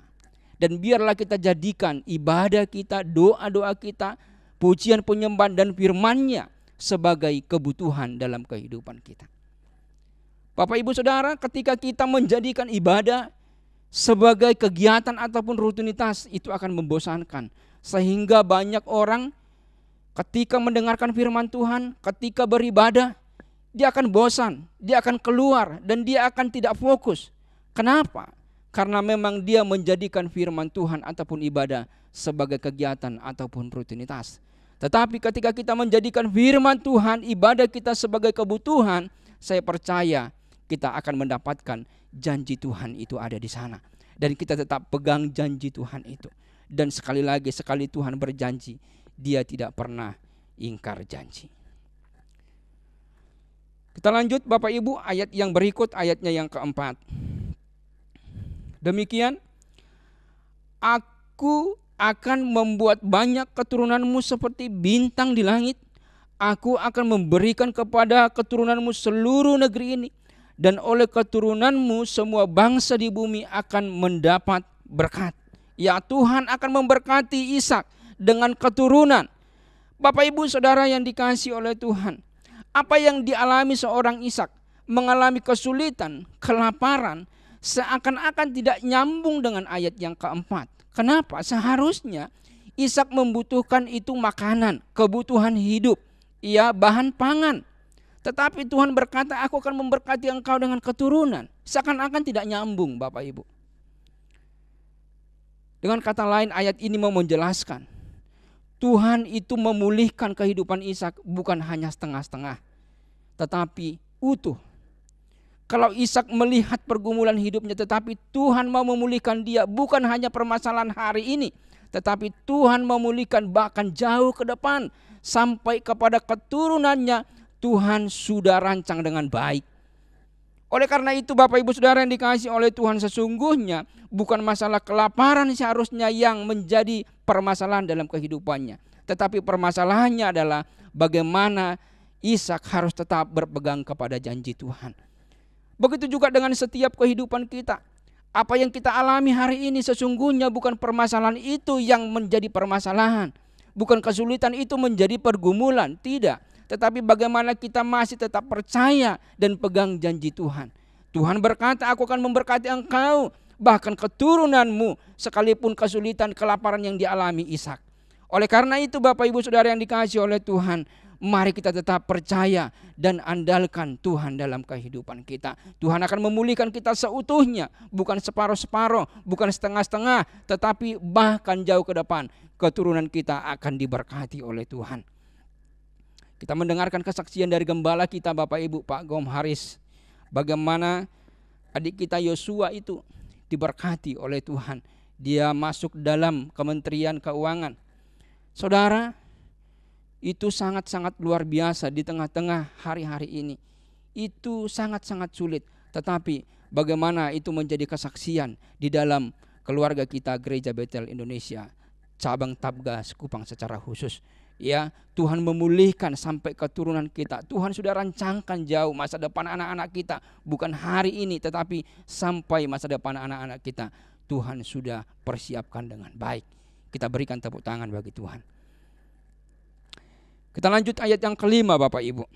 Dan biarlah kita jadikan ibadah kita, doa-doa kita, pujian penyembahan dan firman-Nya sebagai kebutuhan dalam kehidupan kita. Bapak Ibu Saudara, ketika kita menjadikan ibadah sebagai kegiatan ataupun rutinitas, itu akan membosankan. Sehingga banyak orang ketika mendengarkan firman Tuhan, ketika beribadah, dia akan bosan, dia akan keluar dan dia akan tidak fokus. Kenapa? Karena memang dia menjadikan firman Tuhan ataupun ibadah sebagai kegiatan ataupun rutinitas. Tetapi ketika kita menjadikan firman Tuhan, ibadah kita sebagai kebutuhan, saya percaya kita akan mendapatkan janji Tuhan itu ada di sana. Dan kita tetap pegang janji Tuhan itu. Dan sekali lagi, sekali Tuhan berjanji, Dia tidak pernah ingkar janji. Kita lanjut Bapak Ibu, ayat yang berikut, ayatnya yang keempat. Demikian, aku akan membuat banyak keturunanmu seperti bintang di langit. Aku akan memberikan kepada keturunanmu seluruh negeri ini. Dan oleh keturunanmu semua bangsa di bumi akan mendapat berkat. Ya, Tuhan akan memberkati Ishak dengan keturunan. Bapak Ibu Saudara yang dikasihi oleh Tuhan, apa yang dialami seorang Ishak, mengalami kesulitan, kelaparan, seakan-akan tidak nyambung dengan ayat yang keempat. Kenapa? Seharusnya Ishak membutuhkan itu makanan, kebutuhan hidup, ya, bahan pangan. Tetapi Tuhan berkata, aku akan memberkati engkau dengan keturunan. Seakan-akan tidak nyambung Bapak Ibu. Dengan kata lain, ayat ini mau menjelaskan, Tuhan itu memulihkan kehidupan Ishak bukan hanya setengah-setengah, tetapi utuh. Kalau Ishak melihat pergumulan hidupnya, tetapi Tuhan mau memulihkan dia bukan hanya permasalahan hari ini, tetapi Tuhan memulihkan bahkan jauh ke depan, sampai kepada keturunannya Tuhan sudah rancang dengan baik. Oleh karena itu Bapak Ibu Saudara yang dikasihi oleh Tuhan, sesungguhnya bukan masalah kelaparan seharusnya yang menjadi permasalahan dalam kehidupannya. Tetapi permasalahannya adalah bagaimana Ishak harus tetap berpegang kepada janji Tuhan. Begitu juga dengan setiap kehidupan kita. Apa yang kita alami hari ini sesungguhnya bukan permasalahan itu yang menjadi permasalahan. Bukan kesulitan itu menjadi pergumulan, tidak. Tetapi bagaimana kita masih tetap percaya dan pegang janji Tuhan. Tuhan berkata, aku akan memberkati engkau, bahkan keturunanmu, sekalipun kesulitan, kelaparan yang dialami Ishak. Oleh karena itu Bapak Ibu Saudara yang dikasihi oleh Tuhan, mari kita tetap percaya dan andalkan Tuhan dalam kehidupan kita. Tuhan akan memulihkan kita seutuhnya, bukan separuh-separuh, bukan setengah-setengah, tetapi bahkan jauh ke depan, keturunan kita akan diberkati oleh Tuhan. Kita mendengarkan kesaksian dari gembala kita Bapak Ibu, Pak Gom Haris. Bagaimana adik kita Yosua itu diberkati oleh Tuhan. Dia masuk dalam Kementerian Keuangan. Saudara, itu sangat-sangat luar biasa di tengah-tengah hari-hari ini. Itu sangat-sangat sulit. Tetapi bagaimana itu menjadi kesaksian di dalam keluarga kita Gereja Betel Indonesia, cabang Tabgas Kupang secara khusus. Ya, Tuhan memulihkan sampai keturunan kita. Tuhan sudah rancangkan jauh masa depan anak-anak kita. Bukan hari ini tetapi sampai masa depan anak-anak kita. Tuhan sudah persiapkan dengan baik. Kita berikan tepuk tangan bagi Tuhan. Kita lanjut ayat yang kelima Bapak Ibu.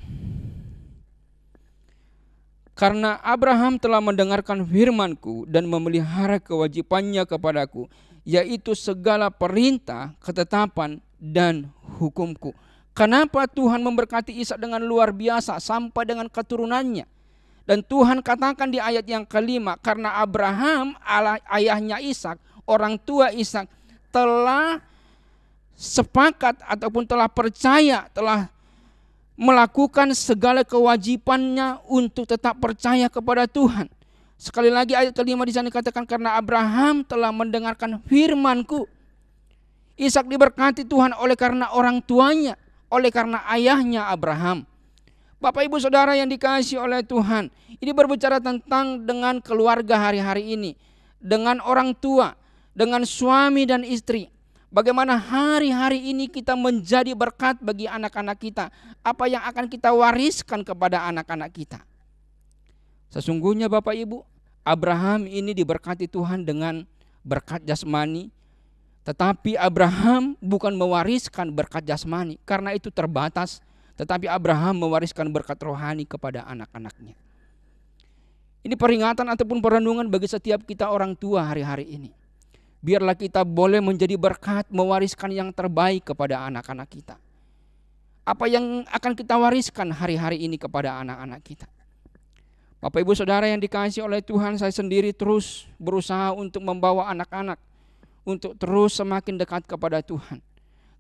Karena Abraham telah mendengarkan firman-Ku dan memelihara kewajibannya kepadaku, yaitu segala perintah, ketetapan, dan hukum-Ku. Kenapa Tuhan memberkati Ishak dengan luar biasa sampai dengan keturunannya? Dan Tuhan katakan di ayat yang kelima, karena Abraham ayahnya Ishak, orang tua Ishak, telah sepakat ataupun telah percaya, telah melakukan segala kewajibannya untuk tetap percaya kepada Tuhan. Sekali lagi ayat kelima di sana dikatakan, karena Abraham telah mendengarkan firman-Ku. Ishak diberkati Tuhan oleh karena orang tuanya, oleh karena ayahnya Abraham. Bapak Ibu Saudara yang dikasihi oleh Tuhan, ini berbicara tentang dengan keluarga hari-hari ini, dengan orang tua, dengan suami dan istri. Bagaimana hari-hari ini kita menjadi berkat bagi anak-anak kita, apa yang akan kita wariskan kepada anak-anak kita. Sesungguhnya Bapak Ibu, Abraham ini diberkati Tuhan dengan berkat jasmani. Tetapi Abraham bukan mewariskan berkat jasmani, karena itu terbatas. Tetapi Abraham mewariskan berkat rohani kepada anak-anaknya. Ini peringatan ataupun perenungan bagi setiap kita orang tua hari-hari ini. Biarlah kita boleh menjadi berkat, mewariskan yang terbaik kepada anak-anak kita. Apa yang akan kita wariskan hari-hari ini kepada anak-anak kita? Bapak Ibu Saudara yang dikasihi oleh Tuhan, saya sendiri terus berusaha untuk membawa anak-anak untuk terus semakin dekat kepada Tuhan.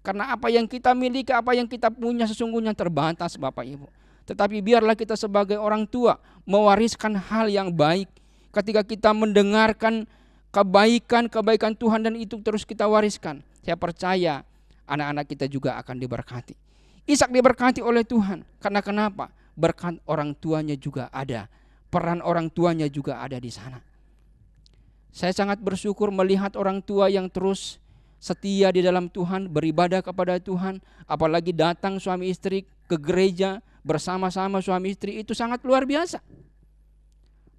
Karena apa yang kita miliki, apa yang kita punya sesungguhnya terbatas Bapak Ibu. Tetapi biarlah kita sebagai orang tua mewariskan hal yang baik. Ketika kita mendengarkan kebaikan Tuhan dan itu terus kita wariskan. Saya percaya anak-anak kita juga akan diberkati. Ishak diberkati oleh Tuhan. Karena kenapa? Berkat orang tuanya juga ada. Peran orang tuanya juga ada di sana. Saya sangat bersyukur melihat orang tua yang terus setia di dalam Tuhan, beribadah kepada Tuhan, apalagi datang suami istri ke gereja bersama-sama suami istri, itu sangat luar biasa.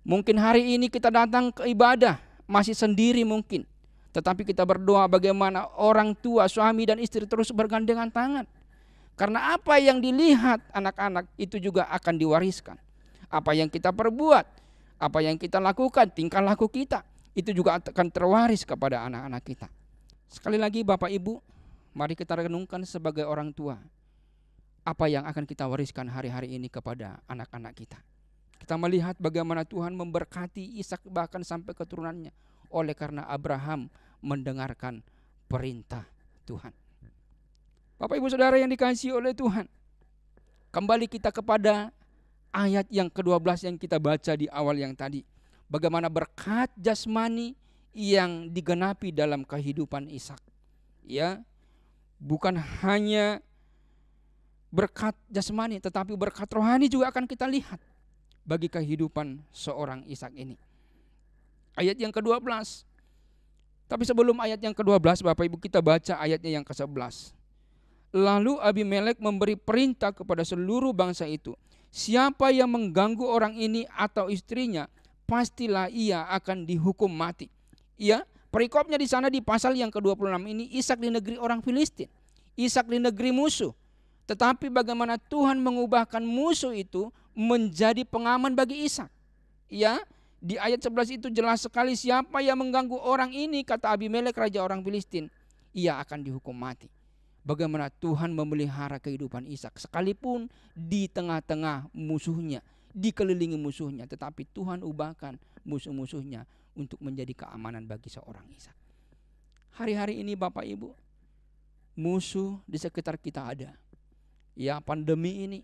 Mungkin hari ini kita datang ke ibadah masih sendiri mungkin, tetapi kita berdoa bagaimana orang tua, suami dan istri terus bergandengan tangan. Karena apa yang dilihat anak-anak itu juga akan diwariskan. Apa yang kita perbuat, apa yang kita lakukan, tingkah laku kita, itu juga akan terwaris kepada anak-anak kita. Sekali lagi Bapak Ibu, mari kita renungkan sebagai orang tua. Apa yang akan kita wariskan hari-hari ini kepada anak-anak kita. Kita melihat bagaimana Tuhan memberkati Ishak bahkan sampai keturunannya. Oleh karena Abraham mendengarkan perintah Tuhan. Bapak Ibu Saudara yang dikasihi oleh Tuhan. Kembali kita kepada ayat yang ke-12 yang kita baca di awal yang tadi. Bagaimana berkat jasmani yang digenapi dalam kehidupan Ishak. Ya, bukan hanya berkat jasmani, tetapi berkat rohani juga akan kita lihat. bagi kehidupan seorang Ishak ini. Ayat yang ke-12. Tapi sebelum ayat yang ke-12, Bapak Ibu, kita baca ayatnya yang ke-11. Lalu Abimelek memberi perintah kepada seluruh bangsa itu, siapa yang mengganggu orang ini atau istrinya, pastilah ia akan dihukum mati. Ya, perikopnya di sana di pasal yang ke-26 ini, Ishak di negeri orang Filistin, Ishak di negeri musuh. Tetapi bagaimana Tuhan mengubahkan musuh itu menjadi pengaman bagi Ishak. Ya, di ayat 11 itu jelas sekali, siapa yang mengganggu orang ini, kata Abimelek raja orang Filistin, ia akan dihukum mati. Bagaimana Tuhan memelihara kehidupan Ishak sekalipun di tengah-tengah musuhnya, dikelilingi musuhnya, tetapi Tuhan ubahkan musuh-musuhnya untuk menjadi keamanan bagi seorang Ishak. Hari-hari ini Bapak Ibu, musuh di sekitar kita ada. Ya, pandemi ini,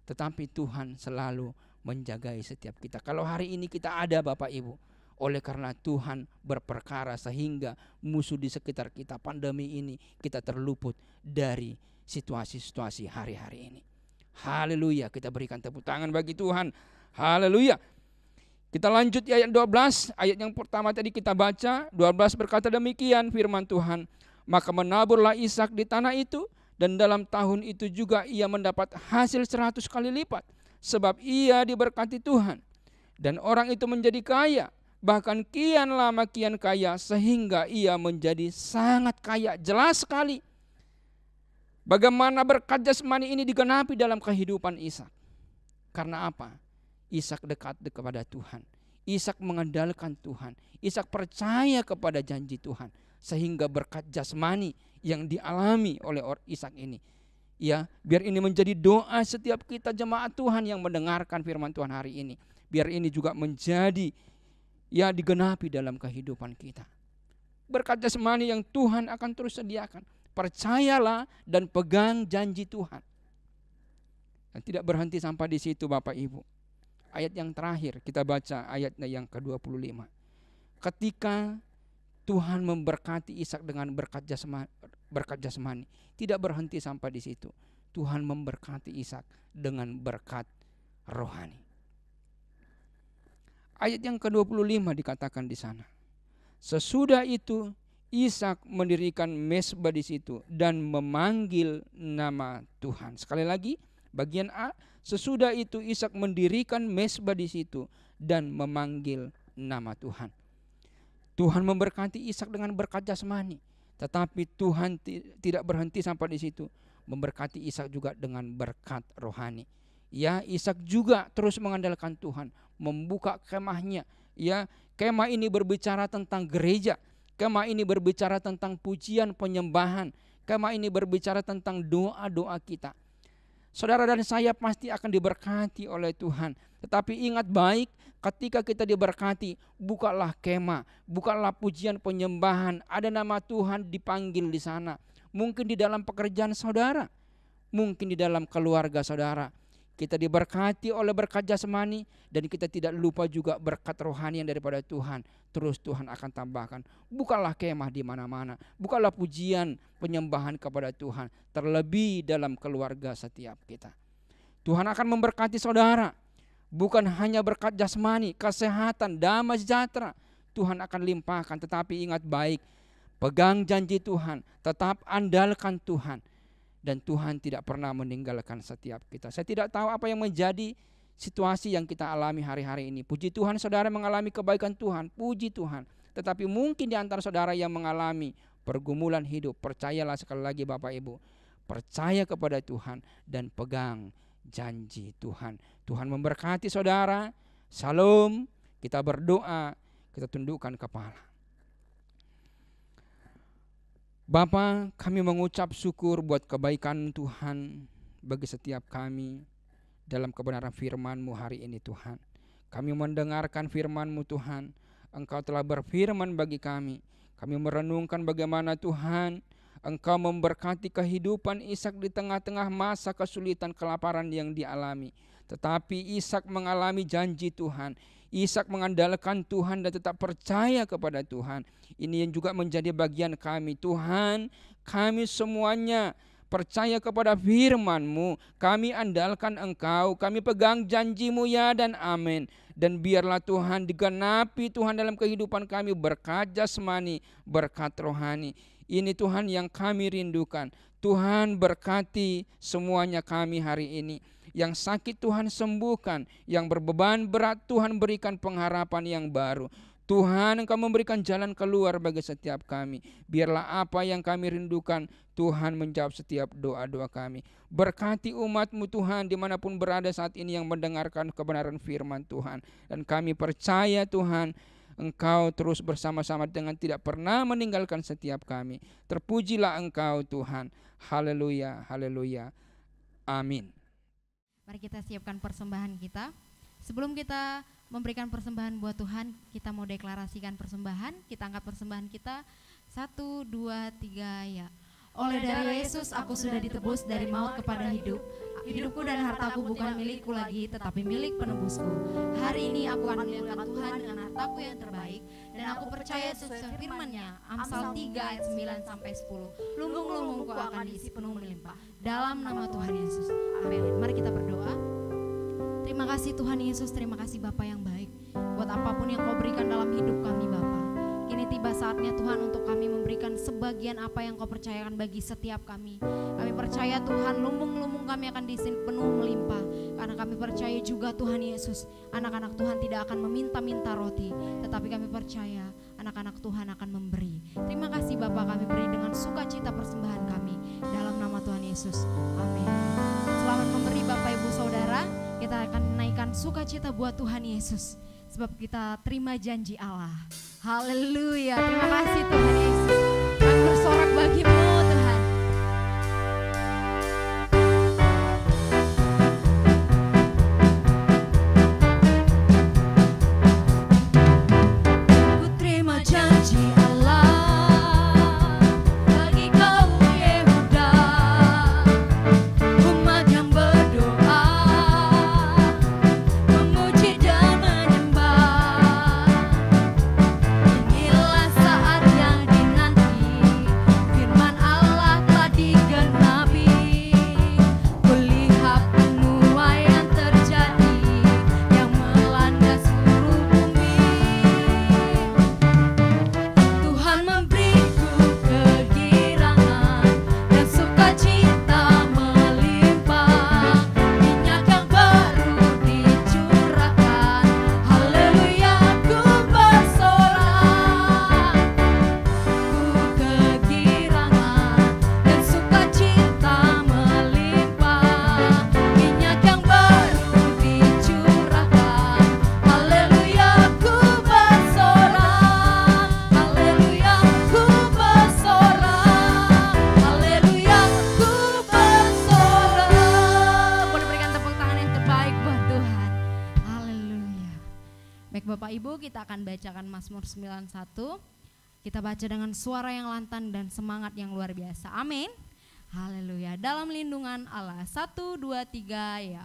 tetapi Tuhan selalu menjagai setiap kita. Kalau hari ini kita ada Bapak Ibu, oleh karena Tuhan berperkara sehingga musuh di sekitar kita, pandemi ini, kita terluput dari situasi-situasi hari-hari ini. Haleluya, kita berikan tepuk tangan bagi Tuhan. Haleluya. Kita lanjut di ayat 12, ayat yang pertama tadi kita baca, 12 berkata demikian firman Tuhan, maka menaburlah Ishak di tanah itu, dan dalam tahun itu juga ia mendapat hasil 100 kali lipat, sebab ia diberkati Tuhan. Dan orang itu menjadi kaya, bahkan kian lama kian kaya, sehingga ia menjadi sangat kaya. Jelas sekali bagaimana berkat jasmani ini digenapi dalam kehidupan Ishak. Karena apa? Ishak dekat kepada Tuhan, Ishak mengandalkan Tuhan, Ishak percaya kepada janji Tuhan, sehingga berkat jasmani yang dialami oleh Ishak ini, ya, biar ini menjadi doa setiap kita jemaat Tuhan yang mendengarkan firman Tuhan hari ini. Biar ini juga menjadi, ya, digenapi dalam kehidupan kita. Berkat jasmani yang Tuhan akan terus sediakan. Percayalah dan pegang janji Tuhan. Dan tidak berhenti sampai di situ Bapak Ibu. Ayat yang terakhir kita baca ayatnya yang ke-25. Ketika Tuhan memberkati Ishak dengan berkat jasmani, tidak berhenti sampai di situ. Tuhan memberkati Ishak dengan berkat rohani. Ayat yang ke-25 dikatakan di sana. Sesudah itu Ishak mendirikan mezbah di situ dan memanggil nama Tuhan. Sekali lagi, bagian A, sesudah itu Ishak mendirikan mezbah di situ dan memanggil nama Tuhan. Tuhan memberkati Ishak dengan berkat jasmani, tetapi Tuhan tidak berhenti sampai di situ. Memberkati Ishak juga dengan berkat rohani. Ya, Ishak juga terus mengandalkan Tuhan, membuka kemahnya. Ya, kemah ini berbicara tentang gereja. Kemah ini berbicara tentang pujian penyembahan. Kemah ini berbicara tentang doa-doa kita. Saudara dan saya pasti akan diberkati oleh Tuhan. Tetapi ingat baik, ketika kita diberkati, bukalah kemah, bukalah pujian penyembahan. Ada nama Tuhan dipanggil di sana. Mungkin di dalam pekerjaan saudara, mungkin di dalam keluarga saudara. Kita diberkati oleh berkat jasmani, dan kita tidak lupa juga berkat rohani yang daripada Tuhan. Terus Tuhan akan tambahkan. Bukalah kemah di mana-mana. Bukalah pujian penyembahan kepada Tuhan. Terlebih dalam keluarga setiap kita. Tuhan akan memberkati saudara. Bukan hanya berkat jasmani, kesehatan, damai sejahtera. Tuhan akan limpahkan. Tetapi ingat baik, pegang janji Tuhan. Tetap andalkan Tuhan. Dan Tuhan tidak pernah meninggalkan setiap kita. Saya tidak tahu apa yang menjadi situasi yang kita alami hari-hari ini. Puji Tuhan saudara mengalami kebaikan Tuhan. Puji Tuhan. Tetapi mungkin di antara saudara yang mengalami pergumulan hidup. Percayalah sekali lagi Bapak Ibu. Percaya kepada Tuhan dan pegang janji Tuhan. Tuhan memberkati saudara. Salam. Kita berdoa. Kita tundukkan kepala. Bapa, kami mengucap syukur buat kebaikan Tuhan bagi setiap kami dalam kebenaran firman-Mu hari ini Tuhan. Kami mendengarkan firman-Mu Tuhan. Engkau telah berfirman bagi kami. Kami merenungkan bagaimana Tuhan Engkau memberkati kehidupan Ishak di tengah-tengah masa kesulitan kelaparan yang dialami. Tetapi Ishak mengalami janji Tuhan. Ishak mengandalkan Tuhan dan tetap percaya kepada Tuhan. Ini yang juga menjadi bagian kami. Tuhan, kami semuanya percaya kepada firman-Mu, kami andalkan Engkau, kami pegang janji-Mu ya dan amin. Dan biarlah Tuhan digenapi Tuhan dalam kehidupan kami berkat jasmani, berkat rohani. Ini Tuhan yang kami rindukan. Tuhan berkati semuanya kami hari ini. Yang sakit Tuhan sembuhkan, yang berbeban berat Tuhan berikan pengharapan yang baru. Tuhan, Engkau memberikan jalan keluar bagi setiap kami. Biarlah apa yang kami rindukan, Tuhan menjawab setiap doa-doa kami. Berkati umat-Mu Tuhan dimanapun berada saat ini yang mendengarkan kebenaran firman Tuhan. Dan kami percaya Tuhan, Engkau terus bersama-sama dengan tidak pernah meninggalkan setiap kami. Terpujilah Engkau Tuhan. Haleluya, haleluya. Amin. Mari kita siapkan persembahan kita. Sebelum kita memberikan persembahan buat Tuhan, kita mau deklarasikan persembahan. Kita angkat persembahan kita. 1, 2, 3 ya. Oleh dari Yesus aku sudah ditebus dari maut kepada hidup. Hidupku dan hartaku bukan milikku lagi, tetapi milik penebusku. Hari ini aku akan memuliakan Tuhan dengan hartaku yang terbaik. Dan aku percaya sesuai firman-Nya, Amsal 3 ayat 9 sampai 10. Lumbung-lumbungku akan diisi penuh melimpah. Dalam nama Tuhan Yesus. Amin. Mari kita berdoa. Terima kasih Tuhan Yesus, terima kasih Bapa yang baik. Buat apapun yang Kau berikan dalam hidup kami Bapa. Kini tiba saatnya Tuhan untuk kami memberikan sebagian apa yang Kau percayakan bagi setiap kami. Kami percaya Tuhan lumbung-lumbung kami akan diisi penuh melimpah. Karena kami percaya juga Tuhan Yesus, anak-anak Tuhan tidak akan meminta-minta roti. Tetapi kami percaya anak-anak Tuhan akan memberi. Terima kasih Bapa, kami beri dengan sukacita persembahan kami. Dalam nama Tuhan Yesus, amin. Selamat memberi Bapak Ibu Saudara. Kita akan menaikkan sukacita buat Tuhan Yesus. Sebab kita terima janji Allah. Haleluya, terima kasih Tuhan Yesus. Kami bersorak bagi-Mu Tuhan. Ku terima janji Allah bagi kaum Yehuda, umat yang berdoa, memuji dan menyembah. Inilah saat yang dinanti, firman Allah telah digenapi. Kulihat penuai yang terjadi, yang melanda seluruh bumi. Tuhan memberiku kegirangan dan sukacita melimpah. Minyak yang baru dicurahkan, haleluya ku bersorak. Ku kegirangan dan sukacita melimpah. Minyak yang baru dicurahkan, haleluya ku bersorak. Haleluya ku bersorak. Haleluya ku bersorak. Boleh berikan tepuk tangan yang terbaik buat Tuhan. Haleluya. Baik Bapak Ibu, kita akan bacakan Mazmur 91. Kita baca dengan suara yang lantang dan semangat yang luar biasa. Amin. Haleluya. Dalam lindungan Allah. 1, 2, 3 ya.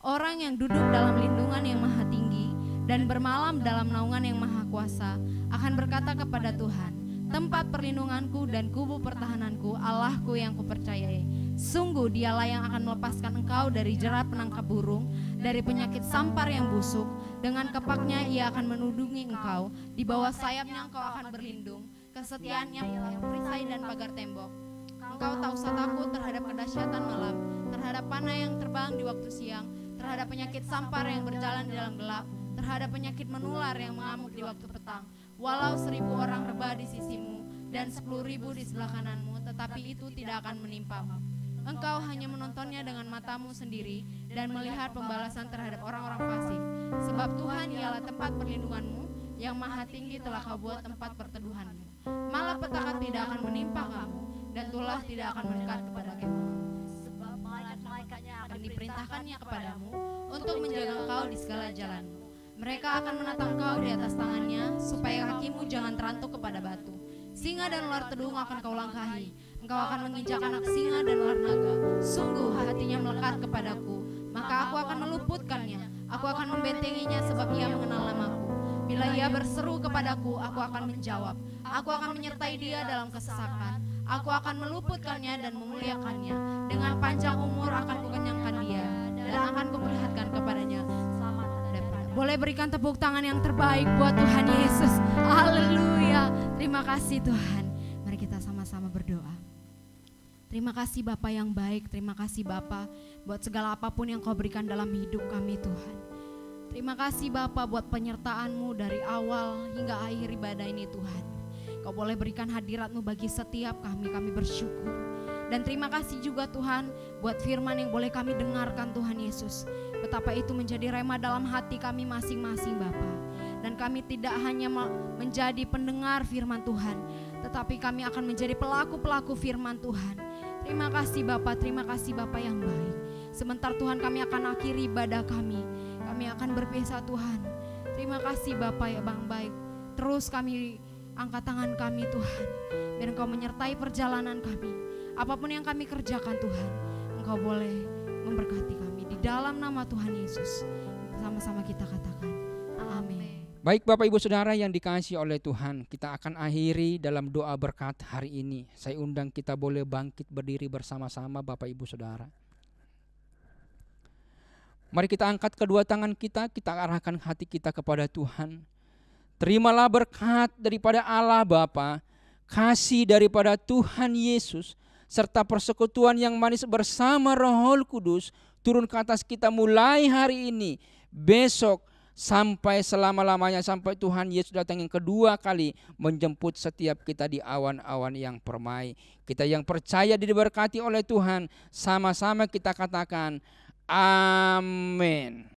Orang yang duduk dalam lindungan yang maha tinggi dan bermalam dalam naungan yang maha kuasa akan berkata kepada Tuhan, tempat perlindunganku dan kubu pertahananku, Allahku yang kupercayai. Sungguh dialah yang akan melepaskan engkau dari jerat penangkap burung, dari penyakit sampar yang busuk. Dengan kepaknya ia akan menudungi engkau, di bawah sayapnya engkau akan berlindung. Kesetiaannya perisai dan pagar tembok. Engkau tak usah takut terhadap kedahsyatan malam, terhadap panah yang terbang di waktu siang, terhadap penyakit sampar yang berjalan di dalam gelap, terhadap penyakit menular yang mengamuk di waktu petang. Walau 1000 orang rebah di sisimu dan 10.000 di sebelah kananmu, tetapi itu tidak akan menimpamu. Engkau hanya menontonnya dengan matamu sendiri dan melihat pembalasan terhadap orang-orang fasik. Sebab Tuhan ialah tempat perlindunganmu, yang maha tinggi telah kau buat tempat perteduhanmu. Malapetaka tidak akan menimpa kamu, dan tulah tidak akan mendekat kepada kemahmu. Sebab malaikat-malaikatnya akan diperintahkannya kepadamu untuk menjaga engkau di segala jalanmu. Mereka akan menatang engkau di atas tangannya, supaya kakimu jangan terantuk kepada batu. Singa dan ular tedung akan kau langkahi. Engkau akan menginjak anak singa dan ular naga. Sungguh hatinya melekat kepadaku, maka aku akan meluputkannya. Aku akan membentenginya sebab ia mengenal namaku. Bila ia berseru kepadaku, aku akan menjawab. Aku akan menyertai dia dalam kesesakan. Aku akan meluputkannya dan memuliakannya. Dengan panjang umur akan kukenyangkan dia dan akan kuperlihatkan kepadanya selamat dan pada. Boleh berikan tepuk tangan yang terbaik buat Tuhan Yesus. Haleluya. Terima kasih Tuhan. Mari kita sama-sama berdoa. Terima kasih Bapa yang baik, terima kasih Bapa buat segala apapun yang Kau berikan dalam hidup kami Tuhan. Terima kasih Bapa buat penyertaan-Mu dari awal hingga akhir ibadah ini Tuhan. Kau boleh berikan hadirat-Mu bagi setiap kami bersyukur. Dan terima kasih juga Tuhan buat firman yang boleh kami dengarkan Tuhan Yesus. Betapa itu menjadi rema dalam hati kami masing-masing Bapa. Dan kami tidak hanya menjadi pendengar firman Tuhan, tetapi kami akan menjadi pelaku-pelaku firman Tuhan. Terima kasih Bapa yang baik. Sebentar Tuhan kami akan akhiri ibadah kami akan berpisah Tuhan. Terima kasih Bapa ya Bang baik. Terus kami angkat tangan kami Tuhan, biar Engkau menyertai perjalanan kami. Apapun yang kami kerjakan Tuhan, Engkau boleh memberkati kami. Di dalam nama Tuhan Yesus, sama-sama kita katakan amin. Baik Bapak Ibu Saudara yang dikasihi oleh Tuhan, kita akan akhiri dalam doa berkat hari ini. Saya undang kita boleh bangkit berdiri bersama-sama Bapak Ibu Saudara. Mari kita angkat kedua tangan kita arahkan hati kita kepada Tuhan. Terimalah berkat daripada Allah Bapa, kasih daripada Tuhan Yesus, serta persekutuan yang manis bersama Roh Kudus turun ke atas kita mulai hari ini, besok, sampai selama-lamanya, sampai Tuhan Yesus datang yang kedua kali menjemput setiap kita di awan-awan yang permai. Kita yang percaya diberkati oleh Tuhan, sama-sama kita katakan amin.